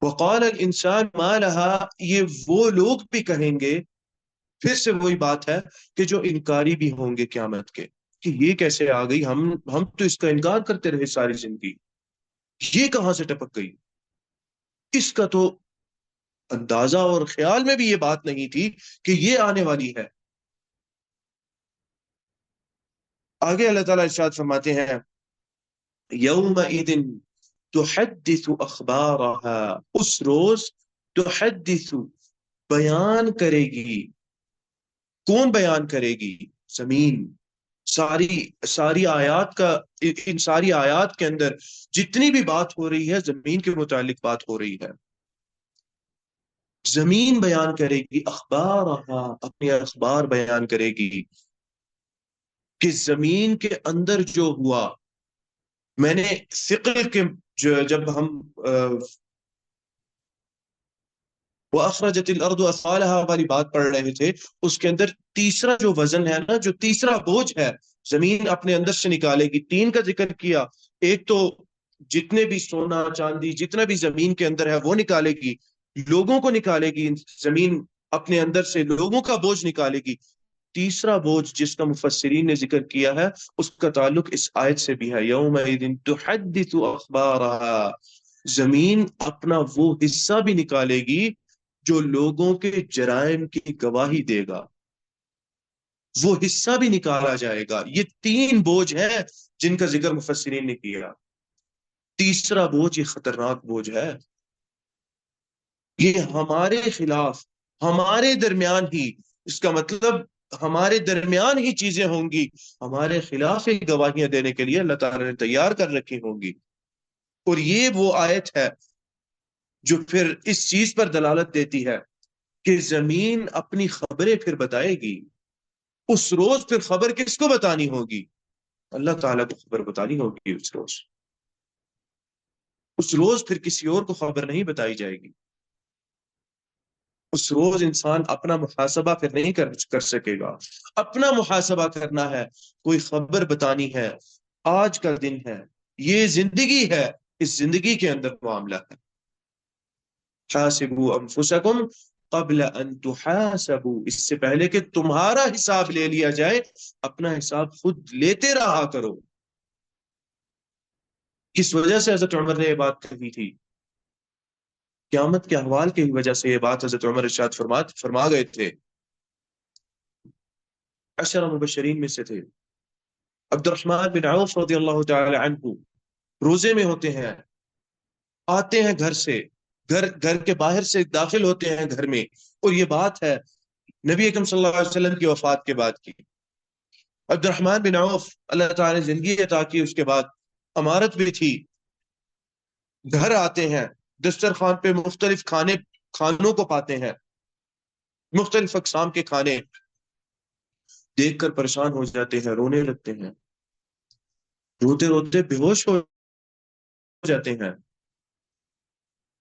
وقال الانسان ما لها، یہ وہ لوگ بھی کہیں گے، پھر سے وہی بات ہے کہ جو انکاری بھی ہوں گے قیامت کے، کہ یہ کیسے آ گئی، ہم تو اس کا انکار کرتے رہے ساری زندگی، یہ کہاں سے ٹپک گئی. اس کا تو اندازہ اور خیال میں بھی یہ بات نہیں تھی کہ یہ آنے والی ہے. آگے اللہ تعالیٰ ارشاد فرماتے ہیں یومئذ تحدث اخبارها، اس روز تحدث بیان کرے گی. کون بیان کرے گی؟ زمین. ساری آیات کا، ان ساری آیات کے اندر جتنی بھی بات ہو رہی ہے زمین کے متعلق بات ہو رہی ہے. زمین بیان کرے گی اخبارها، اپنے اخبار بیان کرے گی کہ زمین کے اندر جو ہوا. میں نے ثقل کے جب ہم وَأَخْرَجَتِ الْأَرْضُ أَثْقَالَهَا والی بات پڑھ رہے تھے، اس کے اندر تیسرا جو وزن ہے نا، جو تیسرا بوجھ ہے زمین اپنے اندر سے نکالے گی. 3 کا ذکر کیا، ایک تو جتنے بھی سونا چاندی جتنا بھی زمین کے اندر ہے وہ نکالے گی، لوگوں کو نکالے گی زمین اپنے اندر سے، لوگوں کا بوجھ نکالے گی. تیسرا بوجھ جس کا مفسرین نے ذکر کیا ہے اس کا تعلق اس آیت سے بھی ہے، یومئذ تحدث اخبارها، زمین اپنا وہ حصہ بھی نکالے گی جو لوگوں کے جرائم کی گواہی دے گا، وہ حصہ بھی نکالا جائے گا. یہ 3 بوجھ ہیں جن کا ذکر مفسرین نے کیا. تیسرا بوجھ یہ خطرناک بوجھ ہے، یہ ہمارے خلاف، ہمارے درمیان ہی، اس کا مطلب ہمارے درمیان ہی چیزیں ہوں گی، ہمارے خلاف ہی گواہیاں دینے کے لیے اللہ تعالیٰ نے تیار کر رکھی ہوں گی۔ اور یہ وہ آیت ہے جو پھر اس چیز پر دلالت دیتی ہے کہ زمین اپنی خبریں پھر بتائے گی۔ اس روز پھر خبر کس کو بتانی ہوگی؟ اللہ تعالیٰ کو خبر بتانی ہوگی اس روز۔ اس روز پھر کسی اور کو خبر نہیں بتائی جائے گی۔ اس روز انسان اپنا محاسبہ پھر نہیں کر سکے گا۔ اپنا محاسبہ کرنا ہے، کوئی خبر بتانی ہے، آج کا دن ہے، یہ زندگی ہے، اس زندگی کے اندر معاملہ ہے۔ حاسبوا انفسکم قبل ان تحاسبوا، اس سے پہلے کہ تمہارا حساب لے لیا جائے، اپنا حساب خود لیتے رہا کرو۔ کس وجہ سے حضرت عمر نے یہ بات کہی تھی؟ قیامت کے احوال کی وجہ سے یہ بات حضرت عمر ارشاد فرما گئے تھے۔ عشرہ مبشرین میں سے تھے عبد الرحمن بن عوف رضی اللہ تعالی عنہ، روزے میں ہوتے ہیں، آتے ہیں گھر سے، گھر کے باہر سے داخل ہوتے ہیں گھر میں، اور یہ بات ہے نبی اکرم صلی اللہ علیہ وسلم کی وفات کے بعد کی۔ عبد الرحمن بن عوف اللہ تعالی نے زندگی عطا کی، اس کے بعد امارت بھی تھی، گھر آتے ہیں، دسترخوان پہ مختلف کھانوں کو پاتے ہیں، مختلف اقسام کے کھانے، دیکھ کر پریشان ہو جاتے ہیں، رونے لگتے ہیں، روتے روتے بے ہوش ہو جاتے ہیں۔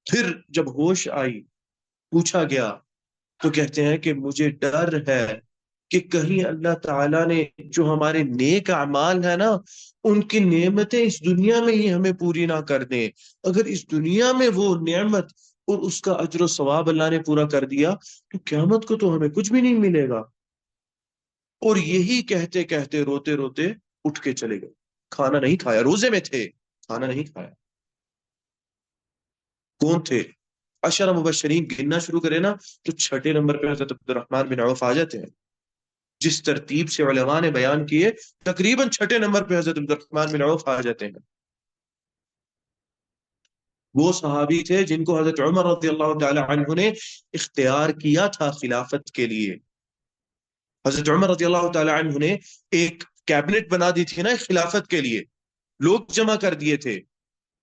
پھر جب ہوش آئی، پوچھا گیا تو کہتے ہیں کہ مجھے ڈر ہے کہ کہیں اللہ تعالیٰ نے جو ہمارے نیک اعمال ہیں نا، ان کی نعمتیں اس دنیا میں ہی ہمیں پوری نہ کر دیں۔ اگر اس دنیا میں وہ نعمت اور اس کا اجر و ثواب اللہ نے پورا کر دیا تو قیامت کو تو ہمیں کچھ بھی نہیں ملے گا۔ اور یہی کہتے کہتے روتے روتے اٹھ کے چلے گئے، کھانا نہیں کھایا، روزے میں تھے، کھانا نہیں کھایا۔ کون تھے؟ عشرہ مبشرین گننا شروع کرے نا تو چھٹے نمبر پہ حضرت عبد الرحمن بن عوف آ جاتے ہیں۔ جس ترتیب سے علماء نے بیان کیے، تقریباً چھٹے نمبر پہ حضرت عبد الرحمن بن عوف آ جاتے ہیں۔ وہ صحابی تھے جن کو حضرت عمر رضی اللہ تعالی عنہ نے اختیار کیا تھا خلافت کے لیے۔ حضرت عمر رضی اللہ تعالی عنہ نے ایک کیبنٹ بنا دی تھی نا خلافت کے لیے، لوگ جمع کر دیے تھے،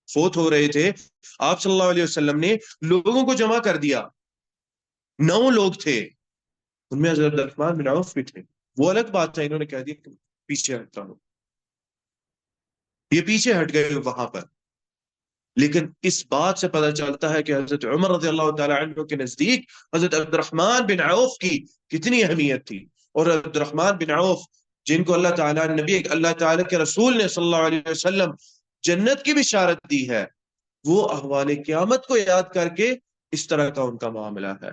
فوت ہو رہے تھے، آپ صلی اللہ علیہ وسلم نے لوگوں کو جمع کر دیا، 9 لوگ تھے، ان میں حضرت عثمان بن عوف بھی تھے۔ وہ الگ بات ہے، انہوں نے کہہ دیا کہ پیچھے ہٹتا ہوں، یہ پیچھے ہٹ گئے وہاں پر۔ لیکن اس بات سے پتہ چلتا ہے کہ حضرت عمر رضی اللہ تعالی عنہ کے نزدیک حضرت عبد الرحمن بن عوف کی کتنی اہمیت تھی۔ اور عبد الرحمن بن عوف جن کو اللہ تعالیٰ نبی، اللہ تعالیٰ کے رسول نے صلی اللہ علیہ وسلم جنت کی بشارت دی ہے، وہ احوال قیامت کو یاد کر کے اس طرح کا ان کا معاملہ ہے۔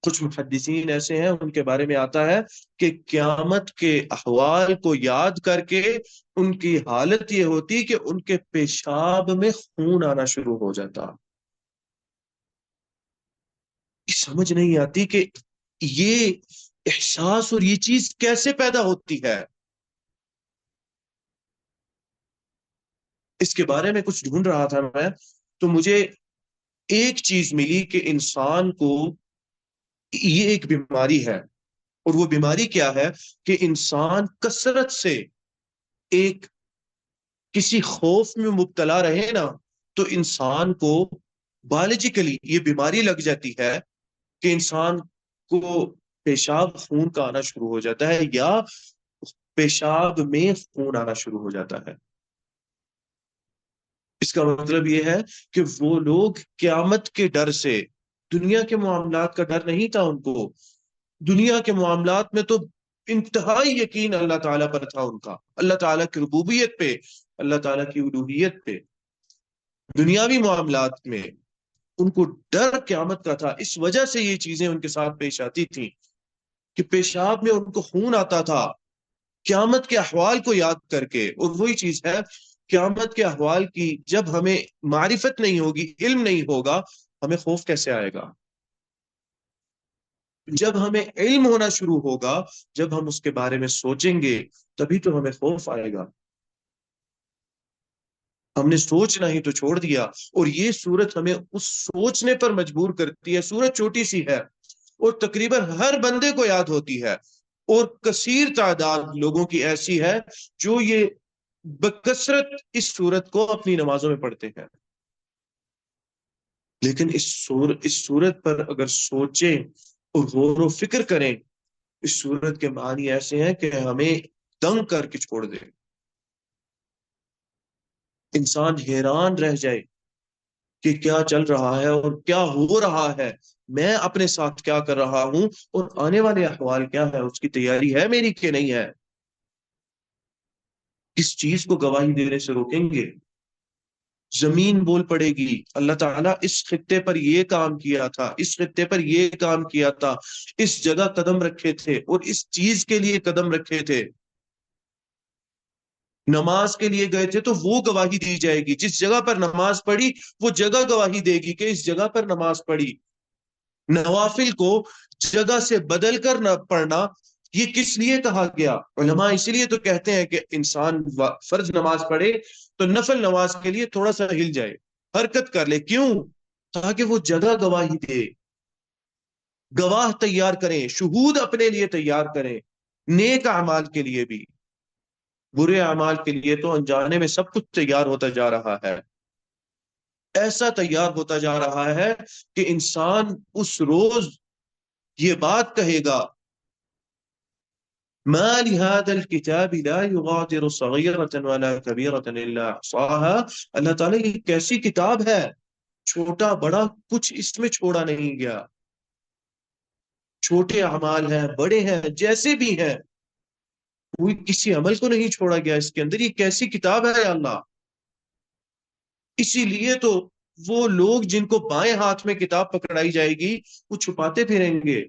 کچھ محدثین ایسے ہیں، ان کے بارے میں آتا ہے کہ قیامت کے احوال کو یاد کر کے ان کی حالت یہ ہوتی کہ ان کے پیشاب میں خون آنا شروع ہو جاتا۔ سمجھ نہیں آتی کہ یہ احساس اور یہ چیز کیسے پیدا ہوتی ہے۔ اس کے بارے میں کچھ ڈھونڈ رہا تھا میں، تو مجھے ایک چیز ملی کہ انسان کو یہ ایک بیماری ہے، اور وہ بیماری کیا ہے کہ انسان کثرت سے ایک کسی خوف میں مبتلا رہے نا، تو انسان کو بایولوجیکلی یہ بیماری لگ جاتی ہے کہ انسان کو پیشاب خون کا آنا شروع ہو جاتا ہے، یا پیشاب میں خون آنا شروع ہو جاتا ہے۔ اس کا مطلب یہ ہے کہ وہ لوگ قیامت کے ڈر سے، دنیا کے معاملات کا ڈر نہیں تھا ان کو، دنیا کے معاملات میں تو انتہائی یقین اللہ تعالیٰ پر تھا ان کا، اللہ تعالیٰ کی ربوبیت پہ، اللہ تعالیٰ کی الوہیت پہ۔ دنیاوی معاملات میں ان کو ڈر قیامت کا تھا، اس وجہ سے یہ چیزیں ان کے ساتھ پیش آتی تھیں کہ پیشاب میں ان کو خون آتا تھا قیامت کے احوال کو یاد کر کے۔ اور وہی چیز ہے، قیامت کے احوال کی جب ہمیں معرفت نہیں ہوگی، علم نہیں ہوگا، ہمیں خوف کیسے آئے گا؟ جب ہمیں علم ہونا شروع ہوگا، جب ہم اس کے بارے میں سوچیں گے، تبھی تو ہمیں خوف آئے گا۔ ہم نے سوچنا ہی تو چھوڑ دیا، اور یہ سورت ہمیں اس سوچنے پر مجبور کرتی ہے۔ سورت چھوٹی سی ہے اور تقریباً ہر بندے کو یاد ہوتی ہے، اور کثیر تعداد لوگوں کی ایسی ہے جو یہ بکثرت اس سورت کو اپنی نمازوں میں پڑھتے ہیں۔ لیکن اس سورت پر اگر سوچیں اور غور و فکر کریں، اس سورت کے معنی ایسے ہیں کہ ہمیں دنگ کر کے چھوڑ دے، انسان حیران رہ جائے کہ کیا چل رہا ہے اور کیا ہو رہا ہے، میں اپنے ساتھ کیا کر رہا ہوں، اور آنے والے احوال کیا ہے، اس کی تیاری ہے میری کہ نہیں ہے۔ کس چیز کو گواہی دینے سے روکیں گے؟ زمین بول پڑے گی، اللہ تعالیٰ اس خطے پر یہ کام کیا تھا، اس خطے پر یہ کام کیا تھا، اس جگہ قدم رکھے تھے اور اس چیز کے لیے قدم رکھے تھے، نماز کے لیے گئے تھے تو وہ گواہی دی جائے گی، جس جگہ پر نماز پڑھی وہ جگہ گواہی دے گی کہ اس جگہ پر نماز پڑھی۔ نوافل کو جگہ سے بدل کر نہ پڑھنا، یہ کس لیے کہا گیا؟ علماء اسی لیے تو کہتے ہیں کہ انسان فرض نماز پڑھے تو نفل نماز کے لیے تھوڑا سا ہل جائے، حرکت کر لے، کیوں؟ تاکہ وہ جگہ گواہی دے، گواہ تیار کریں، شہود اپنے لیے تیار کریں، نیک اعمال کے لیے بھی، برے اعمال کے لیے تو انجانے میں سب کچھ تیار ہوتا جا رہا ہے، ایسا تیار ہوتا جا رہا ہے کہ انسان اس روز یہ بات کہے گا، ما لهذا الكتاب لا يغادر صغيرة ولا كبيرة الا احصاها۔ اللہ تعالیٰ یہ کیسی کتاب ہے، چھوٹا بڑا کچھ اس میں چھوڑا نہیں گیا، چھوٹے اعمال ہیں، بڑے ہیں، جیسے بھی ہیں، کوئی کسی عمل کو نہیں چھوڑا گیا اس کے اندر۔ یہ کیسی کتاب ہے یا اللہ! اسی لیے تو وہ لوگ جن کو بائیں ہاتھ میں کتاب پکڑائی جائے گی وہ چھپاتے پھریں گے،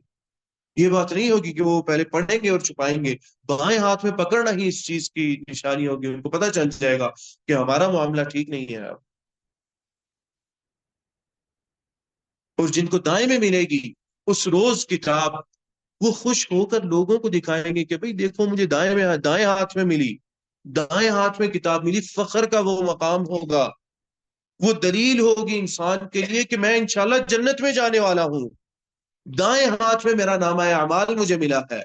یہ بات نہیں ہوگی کہ وہ پہلے پڑھیں گے اور چھپائیں گے، بائیں ہاتھ میں پکڑنا ہی اس چیز کی نشانی ہوگی، ان کو پتہ چل جائے گا کہ ہمارا معاملہ ٹھیک نہیں ہے۔ اور جن کو دائیں میں ملے گی اس روز کتاب، وہ خوش ہو کر لوگوں کو دکھائیں گے کہ بھئی دیکھو مجھے دائیں ہاتھ میں ملی، دائیں ہاتھ میں کتاب ملی، فخر کا وہ مقام ہوگا، وہ دلیل ہوگی انسان کے لیے کہ میں انشاءاللہ جنت میں جانے والا ہوں، دائیں ہاتھ میں میرا نامہ اعمال مجھے ملا ہے۔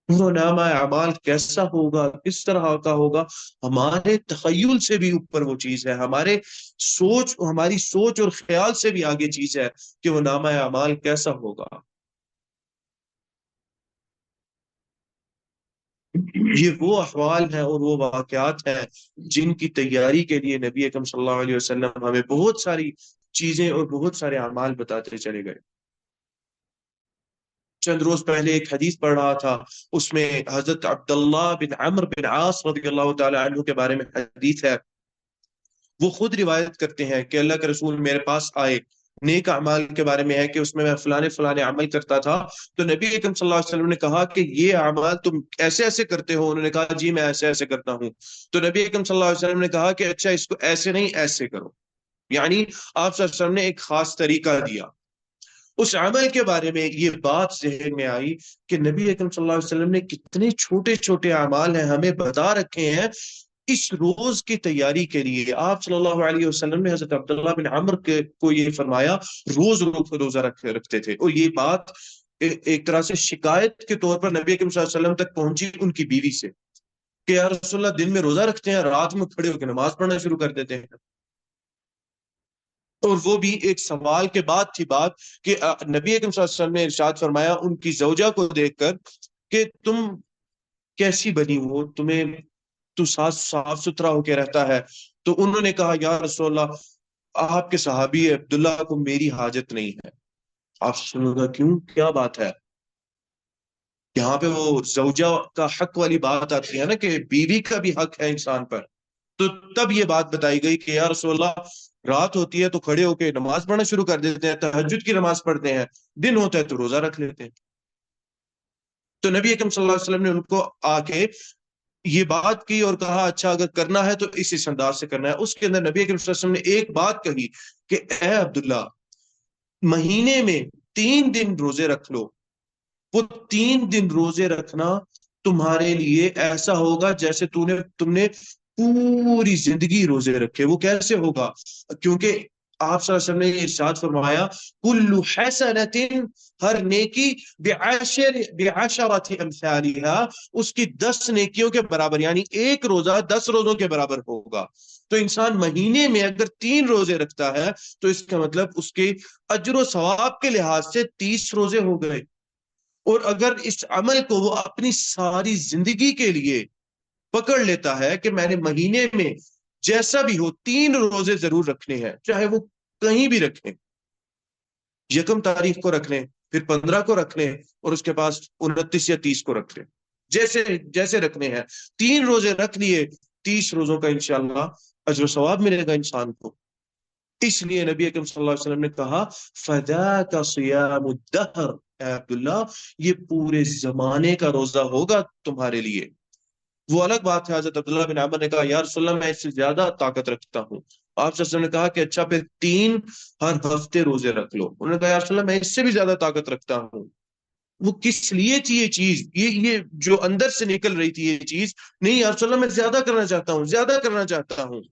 وہ نامہ اعمال کیسا ہوگا، کس طرح کا ہوگا، ہمارے تخیل سے بھی اوپر وہ چیز ہے، ہماری سوچ اور خیال سے بھی آگے چیز ہے کہ وہ نامہ اعمال کیسا ہوگا۔ یہ وہ احوال ہیں اور وہ واقعات ہیں جن کی تیاری کے لیے نبی اکرم صلی اللہ علیہ وسلم ہمیں بہت ساری چیزیں اور بہت سارے اعمال بتاتے چلے گئے۔ چند روز پہلے ایک حدیث پڑھ رہا تھا، اس میں حضرت عبداللہ بن عمرو بن عاص رضی اللہ تعالی عنہ کے بارے میں حدیث ہے، وہ خود روایت کرتے ہیں کہ اللہ کے رسول میرے پاس آئے، نیک اعمال کے بارے میں ہے کہ اس میں فلانے فلانے عمل کرتا تھا، تو نبی اکرم صلی اللہ علیہ وسلم نے کہا کہ یہ اعمال تم ایسے ایسے کرتے ہو؟ انہوں نے کہا جی میں ایسے ایسے کرتا ہوں۔ تو نبی اکرم صلی اللہ علیہ وسلم نے کہا کہ اچھا اس کو ایسے نہیں ایسے کرو، یعنی آپ صلی اللہ علیہ وسلم نے ایک خاص طریقہ دیا۔ اس عمل کے بارے میں یہ بات ذہن میں آئی کہ نبی اکرم صلی اللہ علیہ وسلم نے کتنے چھوٹے چھوٹے اعمال ہیں ہمیں بتا رکھے ہیں اس روز کی تیاری کے لیے۔ آپ صلی اللہ علیہ وسلم نے حضرت عبداللہ بن عمر کو یہ فرمایا، روز روزہ رکھتے تھے، اور یہ بات ایک طرح سے شکایت کے طور پر نبی اکرم صلی اللہ علیہ وسلم تک پہنچی ان کی بیوی سے کہ یا رسول اللہ دن میں روزہ رکھتے ہیں، رات میں کھڑے ہو کے نماز پڑھنا شروع کر دیتے ہیں۔ اور وہ بھی ایک سوال کے بعد تھی بات کہ نبی اکرم صلی اللہ علیہ وسلم نے ارشاد فرمایا ان کی زوجہ کو دیکھ کر کہ تم کیسی بنی ہو، تو صاف ستھرا ہو کے رہتا ہے؟ تو انہوں نے کہا یا رسول اللہ آپ کے صحابی عبداللہ کو میری حاجت نہیں ہے۔ آپ سنو گا کیوں، کیا بات ہے؟ یہاں پہ وہ زوجہ کا حق والی بات آتی ہے نا کہ بیوی کا بھی حق ہے انسان پر، تو تب یہ بات بتائی گئی کہ یا رسول اللہ رات ہوتی ہے تو کھڑے ہو کے نماز پڑھنا شروع کر دیتے ہیں، تہجد کی نماز پڑھتے ہیں، دن ہوتا ہے تو روزہ رکھ لیتے ہیں۔ تو نبی اکرم صلی اللہ علیہ وسلم نے ان کو آ کے یہ بات کی اور کہا اچھا اگر کرنا ہے تو اس انداز سے کرنا ہے۔ اس کے اندر نبی اکرم صلی اللہ علیہ وسلم نے ایک بات کہی کہ اے عبداللہ مہینے میں 3 دن روزے رکھ لو، وہ 3 دن روزے رکھنا تمہارے لیے ایسا ہوگا جیسے تم نے پوری زندگی روزے رکھے، وہ کیسے ہوگا؟ کیونکہ آپ صلی اللہ علیہ وسلم نے ارشاد فرمایا کل حسنۃ، ہر نیکی بعشرۃ امثالها، اس کی 10 نیکیوں کے برابر، یعنی ایک روزہ 10 روزوں کے برابر ہوگا۔ تو انسان مہینے میں اگر 3 روزے رکھتا ہے تو اس کا مطلب اس کے اجر و ثواب کے لحاظ سے 30 روزے ہو گئے۔ اور اگر اس عمل کو وہ اپنی ساری زندگی کے لیے پکڑ لیتا ہے کہ میں نے مہینے میں جیسا بھی ہو 3 روزے ضرور رکھنے ہیں، چاہے وہ کہیں بھی رکھیں، یکم تاریخ کو رکھ لیں، پھر 15 کو رکھ لیں، اور اس کے پاس 29 یا 30 کو رکھ لیں، جیسے جیسے رکھنے ہیں۔ 3 روزے رکھ لیے، 30 روزوں کا انشاءاللہ اجر و ثواب ملے گا انسان کو۔ اس لیے نبی اکرم صلی اللہ علیہ وسلم نے کہا فَذَاكَ صِيَامُ الدَّهْرِ، اے عبداللہ یہ پورے زمانے کا روزہ ہوگا تمہارے لیے۔ وہ الگ بات ہے، حضرت عبداللہ بن عمر نے کہا یا رسول اللہ میں اس سے زیادہ طاقت رکھتا ہوں۔ آپ صلی اللہ علیہ وسلم نے کہا کہ اچھا پھر 3 ہر ہفتے روزے رکھ لو۔ انہوں نے کہا یا رسول اللہ میں اس سے بھی زیادہ طاقت رکھتا ہوں۔ وہ کس لیے تھی یہ چیز، یہ جو اندر سے نکل رہی تھی یہ چیز، نہیں یا رسول اللہ میں زیادہ کرنا چاہتا ہوں، زیادہ کرنا چاہتا ہوں۔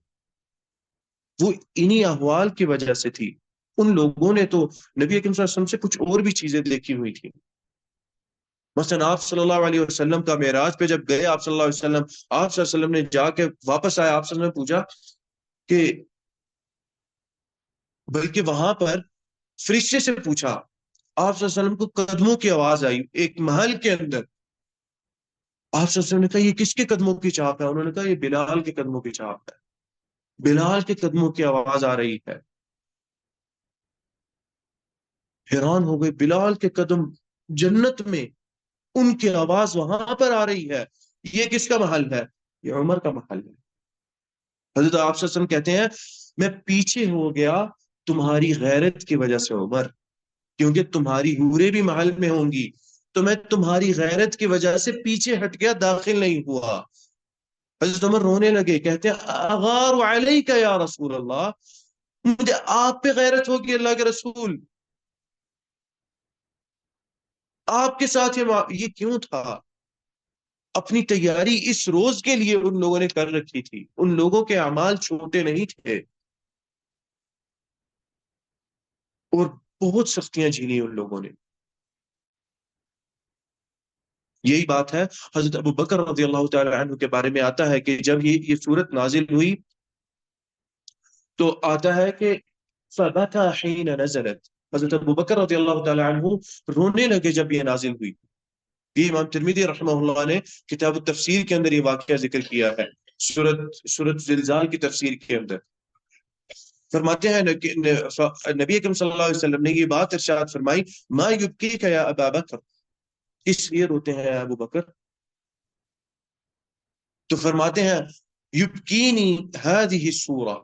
وہ انہی احوال کی وجہ سے تھی۔ ان لوگوں نے تو نبی اکرم صلی اللہ علیہ وسلم سے کچھ اور بھی چیزیں دیکھی ہوئی تھی۔ مثلا آپ صلی اللہ علیہ وسلم کا معراج پہ جب گئے آپ صلی اللہ علیہ وسلم، آپ صلی اللہ علیہ وسلم نے جا کے واپس آئے، آپ صلی اللہ علیہ وسلم نے پوچھا کہ بلکہ وہاں پر فرشتے سے پوچھا، آپ صلی اللہ علیہ وسلم کو قدموں کی آواز آئی ایک محل کے اندر۔ آپ صلی اللہ علیہ وسلم نے کہا یہ کس کے قدموں کی چاپ ہے؟ انہوں نے کہا یہ بلال کے قدموں کی چاپ ہے، بلال کے قدموں کی آواز آ رہی ہے۔ حیران ہو گئے، بلال کے قدم جنت میں، ان کی آواز وہاں پر آ رہی ہے، یہ کس کا محل ہے؟ یہ عمر کا محل ہے۔ حضرت آپ صلی اللہ علیہ وسلم کہتے ہیں میں پیچھے ہو گیا تمہاری غیرت کی وجہ سے عمر، کیونکہ تمہاری حوریں بھی محل میں ہوں گی، تو میں تمہاری غیرت کی وجہ سے پیچھے ہٹ گیا، داخل نہیں ہوا۔ حضرت عمر رونے لگے، کہتے ہیں اغار علیک یا رسول اللہ، مجھے آپ پہ غیرت ہوگی اللہ کے رسول، آپ کے ساتھ یہ کیوں تھا؟ اپنی تیاری اس روز کے لیے ان لوگوں نے کر رکھی تھی، ان لوگوں کے اعمال چھوٹے نہیں تھے، اور بہت سختیاں جھیلی ان لوگوں نے۔ یہی بات ہے حضرت ابو بکر رضی اللہ تعالی عنہ کے بارے میں آتا ہے کہ جب یہ صورت نازل ہوئی تو آتا ہے کہ فَبَكَى حِينَ نَزَلَتْ، حضرت ابو بکر رضی اللہ تعالی عنہ رونے لگے جب یہ نازل ہوئی۔ یہ امام ترمذی رحمہ اللہ نے کتاب التفسیر کے اندر یہ واقعہ ذکر کیا ہے، سورۃ زلزال کی تفسیر کے اندر فرماتے ہیں نبی اکرم صلی اللہ علیہ وسلم نے یہ بات ارشاد فرمائی ما یبکیک یا ابا بکر، اس لیے روتے ہیں ابو بکر؟ تو فرماتے ہیں یبکینی ہذہ السورہ،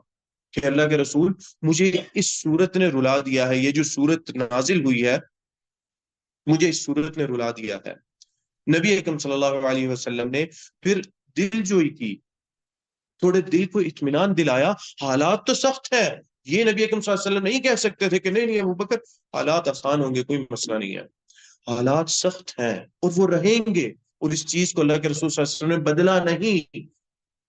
کہ اللہ کے رسول مجھے اس سورت نے رلا دیا ہے، یہ جو سورت نازل ہوئی ہے مجھے اس سورت نے رلا دیا ہے۔ نبی اکرم صلی اللہ علیہ وسلم نے پھر دل جوئی کی، تھوڑے دل کو اطمینان دلایا، حالات تو سخت ہے، یہ نبی اکرم صلی اللہ علیہ وسلم نہیں کہہ سکتے تھے کہ نہیں نہیں ابو بکر حالات آسان ہوں گے، کوئی مسئلہ نہیں ہے، حالات سخت ہیں اور وہ رہیں گے، اور اس چیز کو اللہ کے رسول صلی اللہ علیہ وسلم نے بدلا نہیں۔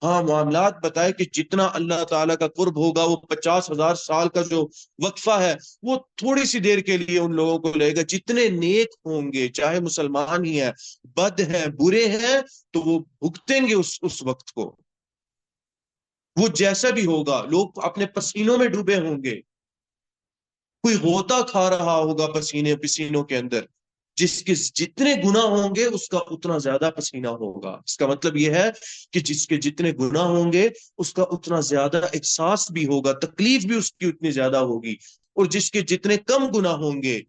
ہاں معاملات بتائے کہ جتنا اللہ تعالیٰ کا قرب ہوگا وہ 50,000 سال کا جو وقفہ ہے وہ تھوڑی سی دیر کے لیے ان لوگوں کو لے گا، جتنے نیک ہوں گے چاہے مسلمان ہی ہیں، بد ہیں برے ہیں تو وہ بھگتیں گے اس وقت کو، وہ جیسا بھی ہوگا، لوگ اپنے پسینوں میں ڈوبے ہوں گے، کوئی غوطہ کھا رہا ہوگا پسینوں کے اندر، جس کے جتنے گناہ ہوں گے اس کا اتنا زیادہ پسینہ ہوگا۔ اس کا مطلب یہ ہے کہ جس کے جتنے گناہ ہوں گے اس کا اتنا زیادہ احساس بھی ہوگا، تکلیف بھی اس کی اتنی زیادہ ہوگی، اور جس کے جتنے کم گناہ ہوں گے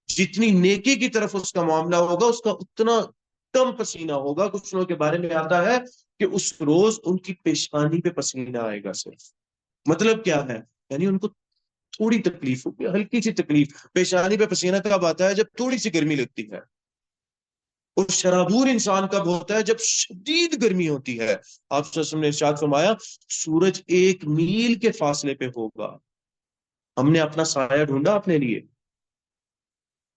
جتنی نیکی کی طرف اس کا معاملہ ہوگا اس کا اتنا کم پسینہ ہوگا۔ کچھ لوگوں کے بارے میں آتا ہے کہ اس روز ان کی پیشانی پہ پسینہ آئے گا صرف، مطلب کیا ہے؟ یعنی ان کو تھوڑی تکلیف ہوگی، ہلکی سی تکلیف، پیشانی پہ پسینہ کب آتا ہے؟ جب تھوڑی سی گرمی لگتی ہے، اور شرابور انسان کب ہوتا ہے؟ جب شدید گرمی ہوتی ہے۔ آپ صلی اللہ علیہ وسلم نے ارشاد فرمایا سورج 1 میل کے فاصلے پہ ہوگا، ہم نے اپنا سایہ ڈھونڈا اپنے لیے،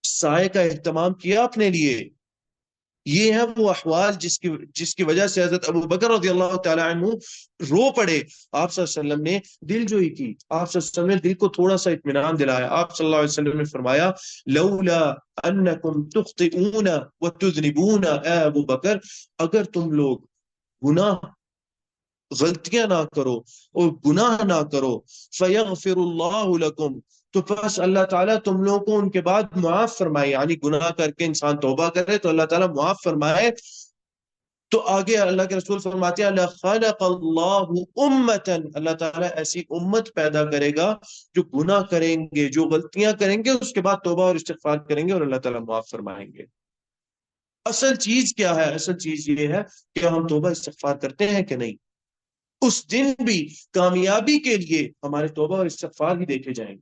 سائے کا اہتمام کیا اپنے لیے، یہ ہے وہ احوال جس کی وجہ سے حضرت ابو بکر رضی اللہ تعالی عنہ رو پڑے. آپ صلی اللہ علیہ وسلم نے دل جوئی کی، آپ صلی اللہ علیہ وسلم نے دل کو تھوڑا سا اطمینان دلایا. آپ صلی اللہ علیہ وسلم نے فرمایا لولا انکم تخطئون وتذنبون، اے ابو بکر اگر تم لوگ گناہ غلطیاں نہ کرو اور گناہ نہ کرو، فیغفر اللہ لکم، تو پس اللہ تعالیٰ تم لوگوں کو ان کے بعد معاف فرمائے. یعنی گناہ کر کے انسان توبہ کرے تو اللہ تعالیٰ معاف فرمائے. تو آگے اللہ کے رسول فرماتے ہیں لَخَلَقَ اللَّهُ أُمَّةً، اللہ تعالیٰ ایسی امت پیدا کرے گا جو گناہ کریں گے، جو غلطیاں کریں گے، اس کے بعد توبہ اور استغفار کریں گے اور اللہ تعالیٰ معاف فرمائیں گے. اصل چیز کیا ہے؟ اصل چیز یہ ہے کہ ہم توبہ استغفار کرتے ہیں کہ نہیں. اس دن بھی کامیابی کے لیے ہمارے توبہ اور استغفار بھی دیکھے جائیں گے.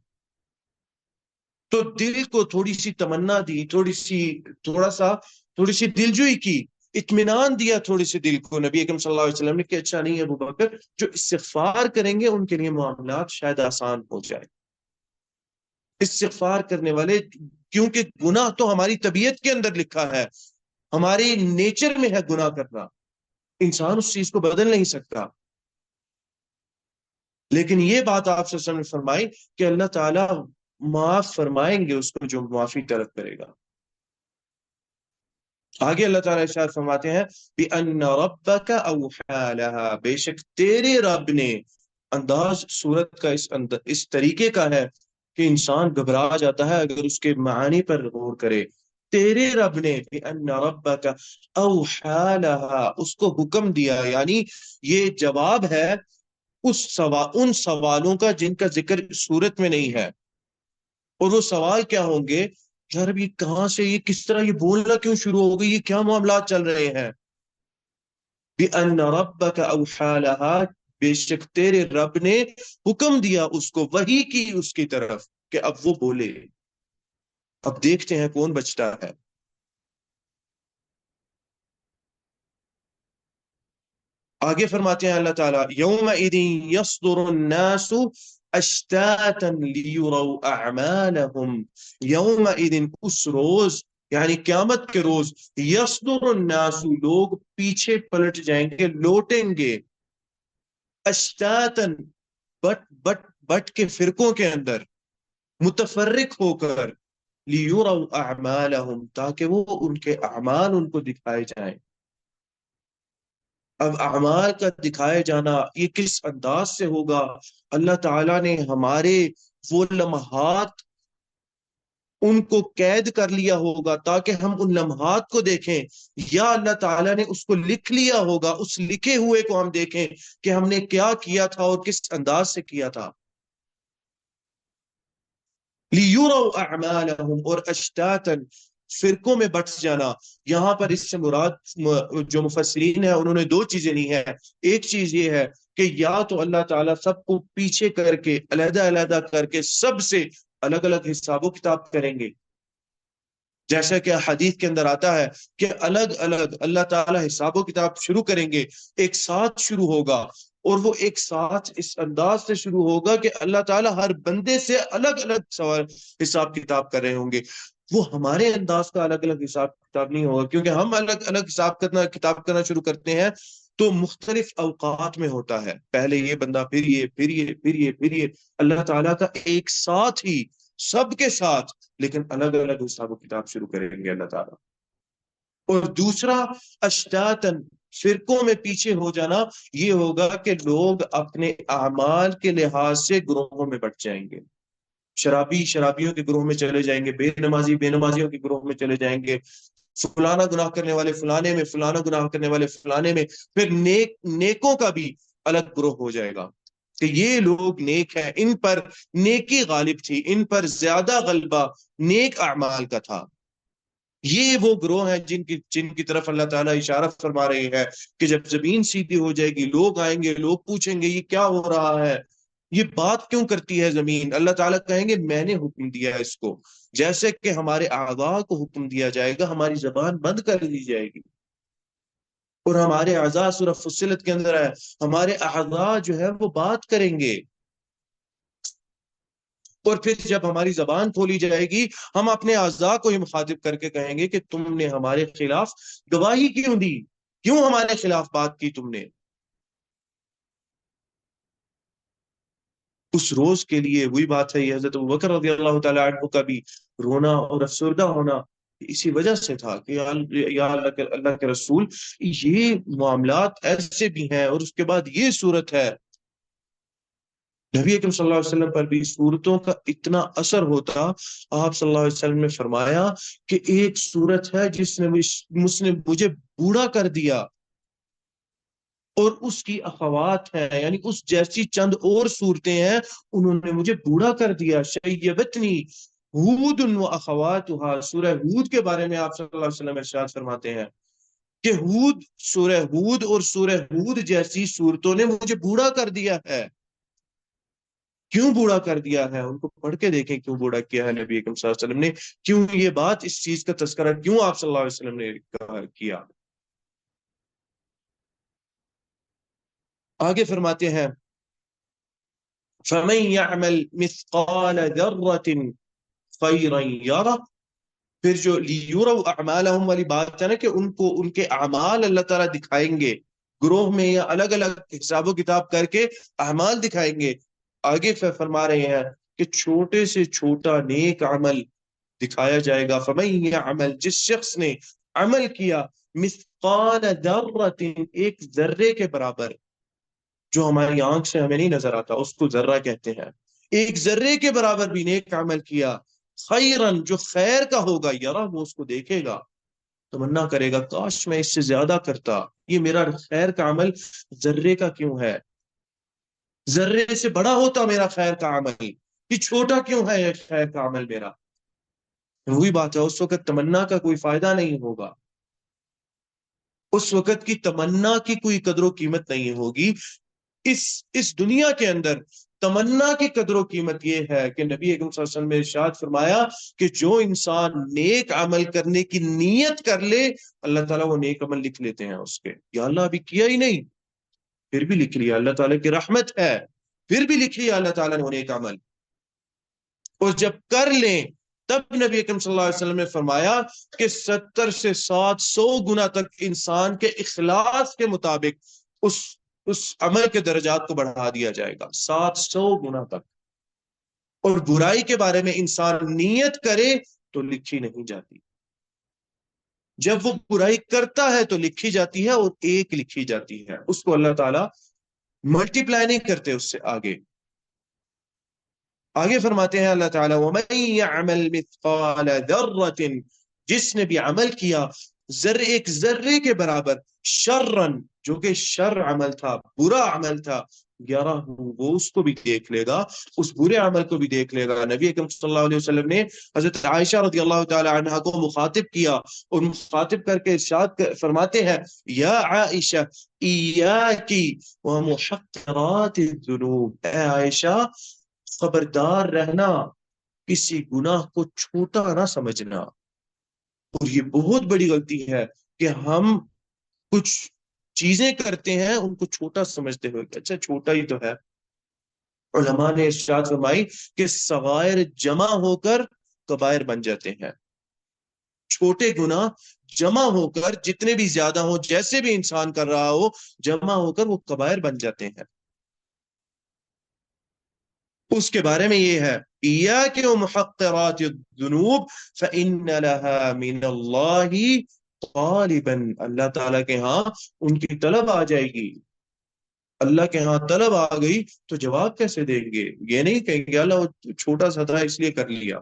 تو دل کو تھوڑی سی تمنا دی، تھوڑی سی دلجوئی کی، اطمینان دیا تھوڑی سی دل کو نبی اکرم صلی اللہ علیہ وسلم نے کہ اچھا نہیں ہے ابو بکر، جو استغفار کریں گے ان کے لیے معاملات شاید آسان ہو جائے. استغفار کرنے والے، کیونکہ گناہ تو ہماری طبیعت کے اندر لکھا ہے، ہمارے نیچر میں ہے گناہ کرنا، انسان اس چیز کو بدل نہیں سکتا. لیکن یہ بات آپ سے نے فرمائی کہ اللہ تعالیٰ معاف فرمائیں گے اس کو جو معافی طلب کرے گا. آگے اللہ تعالیٰ ارشاد فرماتے ہیں بِأَنَّ رَبَّكَ أَوْحَى لَهَا، بے شک تیرے رب نے. انداز سورت کا اس طریقے کا ہے کہ انسان گھبرا جاتا ہے اگر اس کے معانی پر غور کرے. تیرے رب نے بِأَنَّ رَبَّكَ أَوْحَى لَهَا، اس کو حکم دیا. یعنی یہ جواب ہے ان سوالوں کا جن کا ذکر سورت میں نہیں ہے. اور وہ سوال کیا ہوں گے؟ یار اب یہ کہاں سے، یہ کس طرح، یہ بولنا کیوں شروع ہو گئی، یہ کیا معاملات چل رہے ہیں. بِأَنَّ رَبَّكَ أَوْحَى لَهَا، بے شک تیرے رب نے حکم دیا اس کو، وحی کی اس کی طرف کہ اب وہ بولے. اب دیکھتے ہیں کون بچتا ہے. آگے فرماتے ہیں اللہ تعالیٰ يَوْمَئِذٍ يَصْدُرُ النَّاسُ أَشْتَاتًا لِيُرَوْا أَعْمَالَهُمْ، يَوْمَئِذٍ اس روز، یعنی قیامت کے روز، يَصْدُرُ النَّاسُ لوگ پیچھے پلٹ جائیں گے، لوٹیں گے، أَشْتَاتًا بٹ کے فرقوں کے اندر، متفرق ہو کر، لِيُرَوْا أَعْمَالَهُمْ تاکہ وہ ان کے اعمال ان کو دکھائے جائیں. اب اعمال کا دکھائے جانا یہ کس انداز سے ہوگا؟ اللہ تعالیٰ نے ہمارے وہ لمحات ان کو قید کر لیا ہوگا تاکہ ہم ان لمحات کو دیکھیں، یا اللہ تعالیٰ نے اس کو لکھ لیا ہوگا، اس لکھے ہوئے کو ہم دیکھیں کہ ہم نے کیا کیا تھا اور کس انداز سے کیا تھا. لِيُرَوْا أَعْمَالَهُمْ، اور اشتاتاً فرقوں میں بٹ جانا. یہاں پر اس سے مراد جو مفسرین ہیں انہوں نے دو چیزیں لی ہیں. ایک چیز یہ ہے کہ یا تو اللہ تعالیٰ سب کو پیچھے کر کے علیحدہ علیحدہ کر کے سب سے الگ الگ حساب و کتاب کریں گے، جیسا کہ حدیث کے اندر آتا ہے کہ الگ الگ اللہ تعالیٰ حساب و کتاب شروع کریں گے، ایک ساتھ شروع ہوگا. اور وہ ایک ساتھ اس انداز سے شروع ہوگا کہ اللہ تعالیٰ ہر بندے سے الگ الگ حساب کتاب کر رہے ہوں گے. وہ ہمارے انداز کا الگ الگ حساب کتاب نہیں ہوگا، کیونکہ ہم الگ الگ کتاب کرنا شروع کرتے ہیں تو مختلف اوقات میں ہوتا ہے. پہلے یہ بندہ، پھر یہ، پھر یہ، پھر یہ، پھر یہ. اللہ تعالیٰ کا ایک ساتھ ہی سب کے ساتھ لیکن الگ الگ حساب و کتاب شروع کریں گے اللہ تعالیٰ. اور دوسرا اشتاتن فرقوں میں پیچھے ہو جانا، یہ ہوگا کہ لوگ اپنے اعمال کے لحاظ سے گروہوں میں بٹ جائیں گے. شرابی شرابیوں کے گروہ میں چلے جائیں گے، بے نمازی بے نمازیوں کے گروہ میں چلے جائیں گے، فلانا گناہ کرنے والے فلانے میں، فلانا گناہ کرنے والے فلانے میں. پھر نیکوں کا بھی الگ گروہ ہو جائے گا کہ یہ لوگ نیک ہیں، ان پر نیکی غالب تھی، ان پر زیادہ غلبہ نیک اعمال کا تھا. یہ وہ گروہ ہیں جن کی طرف اللہ تعالیٰ اشارہ فرما رہے ہیں کہ جب زمین سیدھی ہو جائے گی، لوگ آئیں گے، لوگ پوچھیں گے یہ کیا ہو رہا ہے، یہ بات کیوں کرتی ہے زمین. اللہ تعالیٰ کہیں گے میں نے حکم دیا ہے اس کو، جیسے کہ ہمارے اعضاء کو حکم دیا جائے گا ہماری زبان بند کر دی جائے گی. اور ہمارے اعضاء سورہ فصلت کے اندر ہے، ہمارے اعضاء جو ہے وہ بات کریں گے. اور پھر جب ہماری زبان کھولی جائے گی ہم اپنے اعضاء کو ہی مخاطب کر کے کہیں گے کہ تم نے ہمارے خلاف گواہی کیوں دی، کیوں ہمارے خلاف بات کی تم نے؟ اس روز کے لیے وہی بات ہے، یہ حضرت ابوبکر رضی اللہ تعالی عنہ کا بھی رونا اور افسردہ ہونا اسی وجہ سے تھا کہ یا اللہ کے رسول، یہ معاملات ایسے بھی ہیں اور اس کے بعد یہ صورت ہے۔ نبی اکرم صلی اللہ علیہ وسلم پر بھی صورتوں کا اتنا اثر ہوتا، آپ صلی اللہ علیہ وسلم نے فرمایا کہ ایک صورت ہے جس نے مجھے بوڑھا کر دیا، اور اس کی اخوات ہیں، یعنی اس جیسی چند اور صورتیں ہیں، انہوں نے مجھے بوڑھا کر دیا۔ شیبتنی ہود و اخواتها، سورہ ہود کے بارے میں آپ صلی اللہ علیہ وسلم ارشاد فرماتے ہیں کہ سورہ ہود اور سورہ ہود جیسی صورتوں نے مجھے بوڑھا کر دیا ہے۔ کیوں بوڑھا کر دیا ہے؟ ان کو پڑھ کے دیکھیں کیوں بوڑھا کیا ہے نبی اکرم صلی اللہ علیہ وسلم نے، کیوں یہ بات، اس چیز کا تذکرہ کیوں آپ صلی اللہ علیہ وسلم نے کیا۔ آگے فرماتے ہیں فَمَن يَعْمَلْ مِثْقَالَ ذَرَّةٍ خَيْرًا يَرَهُ، پھر جو لِيُرَوْا أَعْمَالَهُمْ والی بات ہے نا کہ ان کو ان کے اعمال اللہ تعالیٰ دکھائیں گے، گروہ میں یا الگ الگ حساب و کتاب کر کے اعمال دکھائیں گے۔ آگے فرما رہے ہیں کہ چھوٹے سے چھوٹا نیک عمل دکھایا جائے گا۔ فَمَن يَعْمَلْ، جس شخص نے عمل کیا، مثقال ذرۃ، ایک ذرے کے برابر، جو ہماری آنکھ سے ہمیں نہیں نظر آتا اس کو ذرہ کہتے ہیں، ایک ذرے کے برابر بھی نیک عمل کیا، خیرن، جو خیر کا ہوگا، یرا، وہ اس کو دیکھے گا، تمنا کرے گا کاش میں اس سے زیادہ کرتا، یہ میرا خیر کا عمل ذرے کا کیوں ہے، ذرے سے بڑا ہوتا میرا خیر کا عمل، یہ چھوٹا کیوں ہے یہ خیر کا عمل میرا۔ وہی بات ہے، اس وقت تمنا کا کوئی فائدہ نہیں ہوگا، اس وقت کی تمنا کی کوئی قدر و قیمت نہیں ہوگی۔ اس دنیا کے اندر تمنا کی قدر و قیمت یہ ہے کہ نبی اکرم صلی اللہ علیہ وسلم نے ارشاد فرمایا کہ جو انسان نیک عمل کرنے کی نیت کر لے، اللہ تعالیٰ وہ نیک عمل لکھ لیتے ہیں اس کے۔ یا اللہ ابھی کیا ہی نہیں، پھر بھی لکھ لیا، اللہ تعالیٰ کی رحمت ہے، پھر بھی لکھ لیا اللہ تعالیٰ نے وہ نیک عمل۔ اور جب کر لیں تب نبی اکرم صلی اللہ علیہ وسلم نے فرمایا کہ 70 سے 700 گنا تک انسان کے اخلاص کے مطابق اس عمل کے درجات کو بڑھا دیا جائے گا، 700 گنا تک۔ اور برائی کے بارے میں انسان نیت کرے تو لکھی نہیں جاتی، جب وہ برائی کرتا ہے تو لکھی جاتی ہے، اور ایک لکھی جاتی ہے، اس کو اللہ تعالیٰ ملٹی پلائی نہیں کرتے اس سے آگے فرماتے ہیں اللہ تعالیٰ وَمَن يَعْمَلْ مِثْقَالَ ذَرَّةٍ، جس نے بھی عمل کیا ایک ذرے کے برابر، شرًا، جو کہ شر عمل تھا، برا عمل تھا، وہ اس کو بھی دیکھ لے گا، اس برے عمل کو بھی دیکھ لے گا۔ نبی اکرم صلی اللہ علیہ وسلم نے حضرت عائشہ رضی اللہ تعالی عنہ کو مخاطب کیا، اور مخاطب کر کے ارشاد فرماتے ہیں یا عائشہ ایاکی ومحقرات الذنوب، اے عائشہ خبردار رہنا، کسی گناہ کو چھوٹا نہ سمجھنا۔ اور یہ بہت بڑی غلطی ہے کہ ہم کچھ چیزیں کرتے ہیں ان کو چھوٹا سمجھتے ہوئے، اچھا چھوٹا ہی تو ہے۔ علماء نے ارشاد فرمائی کہ صغائر جمع ہو کر کبائر بن جاتے ہیں، چھوٹے گناہ جمع ہو کر جتنے بھی زیادہ ہوں، جیسے بھی انسان کر رہا ہو، جمع ہو کر وہ کبائر بن جاتے ہیں۔ اس کے بارے میں یہ ہے ایاک ومحقرات الذنوب فإن لها من اللہ طالبا، اللہ تعالیٰ کے ہاں ان کی طلب آ جائے گی، اللہ کے ہاں طلب آ گئی تو جواب کیسے دیں گے؟ یہ نہیں کہیں گے اللہ وہ چھوٹا سا تھا اس لیے کر لیا،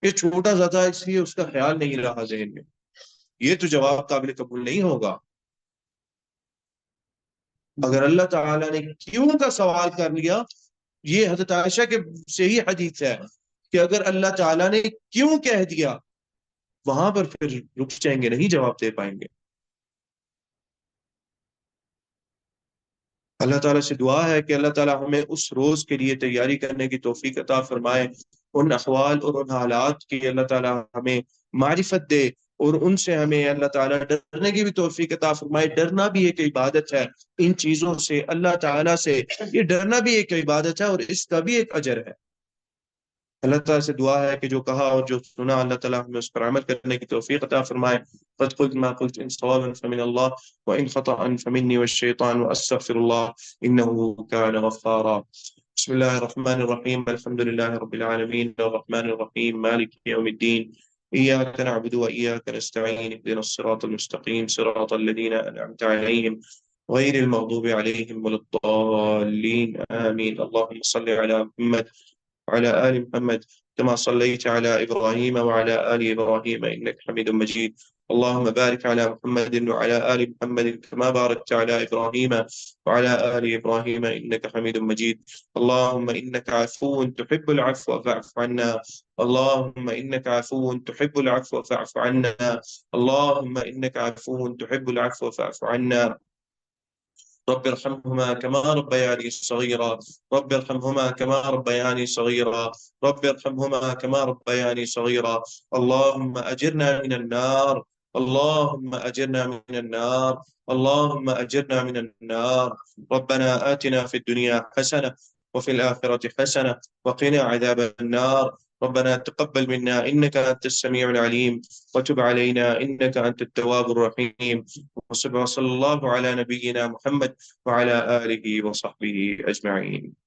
یہ چھوٹا سا تھا اس لیے اس کا خیال نہیں رہا ذہن میں، یہ تو جواب قابل قبول نہیں ہوگا۔ اگر اللہ تعالیٰ نے کیوں کا سوال کر لیا، یہ حضرت عائشہ کے سے ہی حدیث ہے کہ اگر اللہ تعالیٰ نے کیوں کہہ دیا، وہاں پر پھر رک جائیں گے، نہیں جواب دے پائیں گے۔ اللہ تعالیٰ سے دعا ہے کہ اللہ تعالیٰ ہمیں اس روز کے لیے تیاری کرنے کی توفیق عطا فرمائے، ان احوال اور ان حالات کی اللہ تعالیٰ ہمیں معرفت دے، اور ان سے ہمیں اللہ تعالیٰ ڈرنے کی بھی توفیق عطا فرمائے۔ ڈرنا بھی ایک عبادت ہے، ان چیزوں سے اللہ تعالیٰ سے یہ ڈرنا بھی ایک عبادت ہے، اور اس کا بھی ایک اجر ہے۔ اللہ تعالیٰ سے دعا ہے کہ جو کہا اور جو سنا اللہ تعالیٰ ہمیں اس پر عمل کرنے کی توفیق عطا فرمائے. قد قلت ما قلت إن صوابا فمن الله وإن خطأ فمني والشيطان وأستغفر الله إنه كان غفارا. بسم الله الرحمن الرحيم. الحمد لله رب العالمين الرحمن الرحيم مالك يوم الدين إياك نعبد وإياك نستعين اهدنا الصراط المستقيم صراط الذين أنعمت عليهم غير المغضوب عليهم ولا الضالين آمين. اللهم صل على محمد وعلى آل محمد كما صليت على إبراهيم وعلى آل إبراهيم إنك حميد مجيد. اللهم بارك على محمد وعلى آل محمد كما باركت على إبراهيم وعلى آل إبراهيم إنك حميد مجيد. اللهم إنك عفو تحب العفو فاعف عنا. اللهم إنك عفو تحب العفو فاعف عنا. اللهم إنك عفو تحب العفو فاعف عنا. رب ارحمهما كما ربياني صغيرا. رب ارحمهما كما ربياني صغيرا. رب ارحمهما كما ربياني صغيرا. اللهم أجرنا من النار. اللهم أجرنا من النار. اللهم أجرنا من النار. ربنا آتنا في الدنيا حسنة وفي الآخرة حسنة وقنا عذاب النار. ربنا تقبل منا إنك أنت السميع العليم وتب علينا إنك أنت التواب الرحيم. وصلى الله على نبينا محمد وعلى آله وصحبه أجمعين.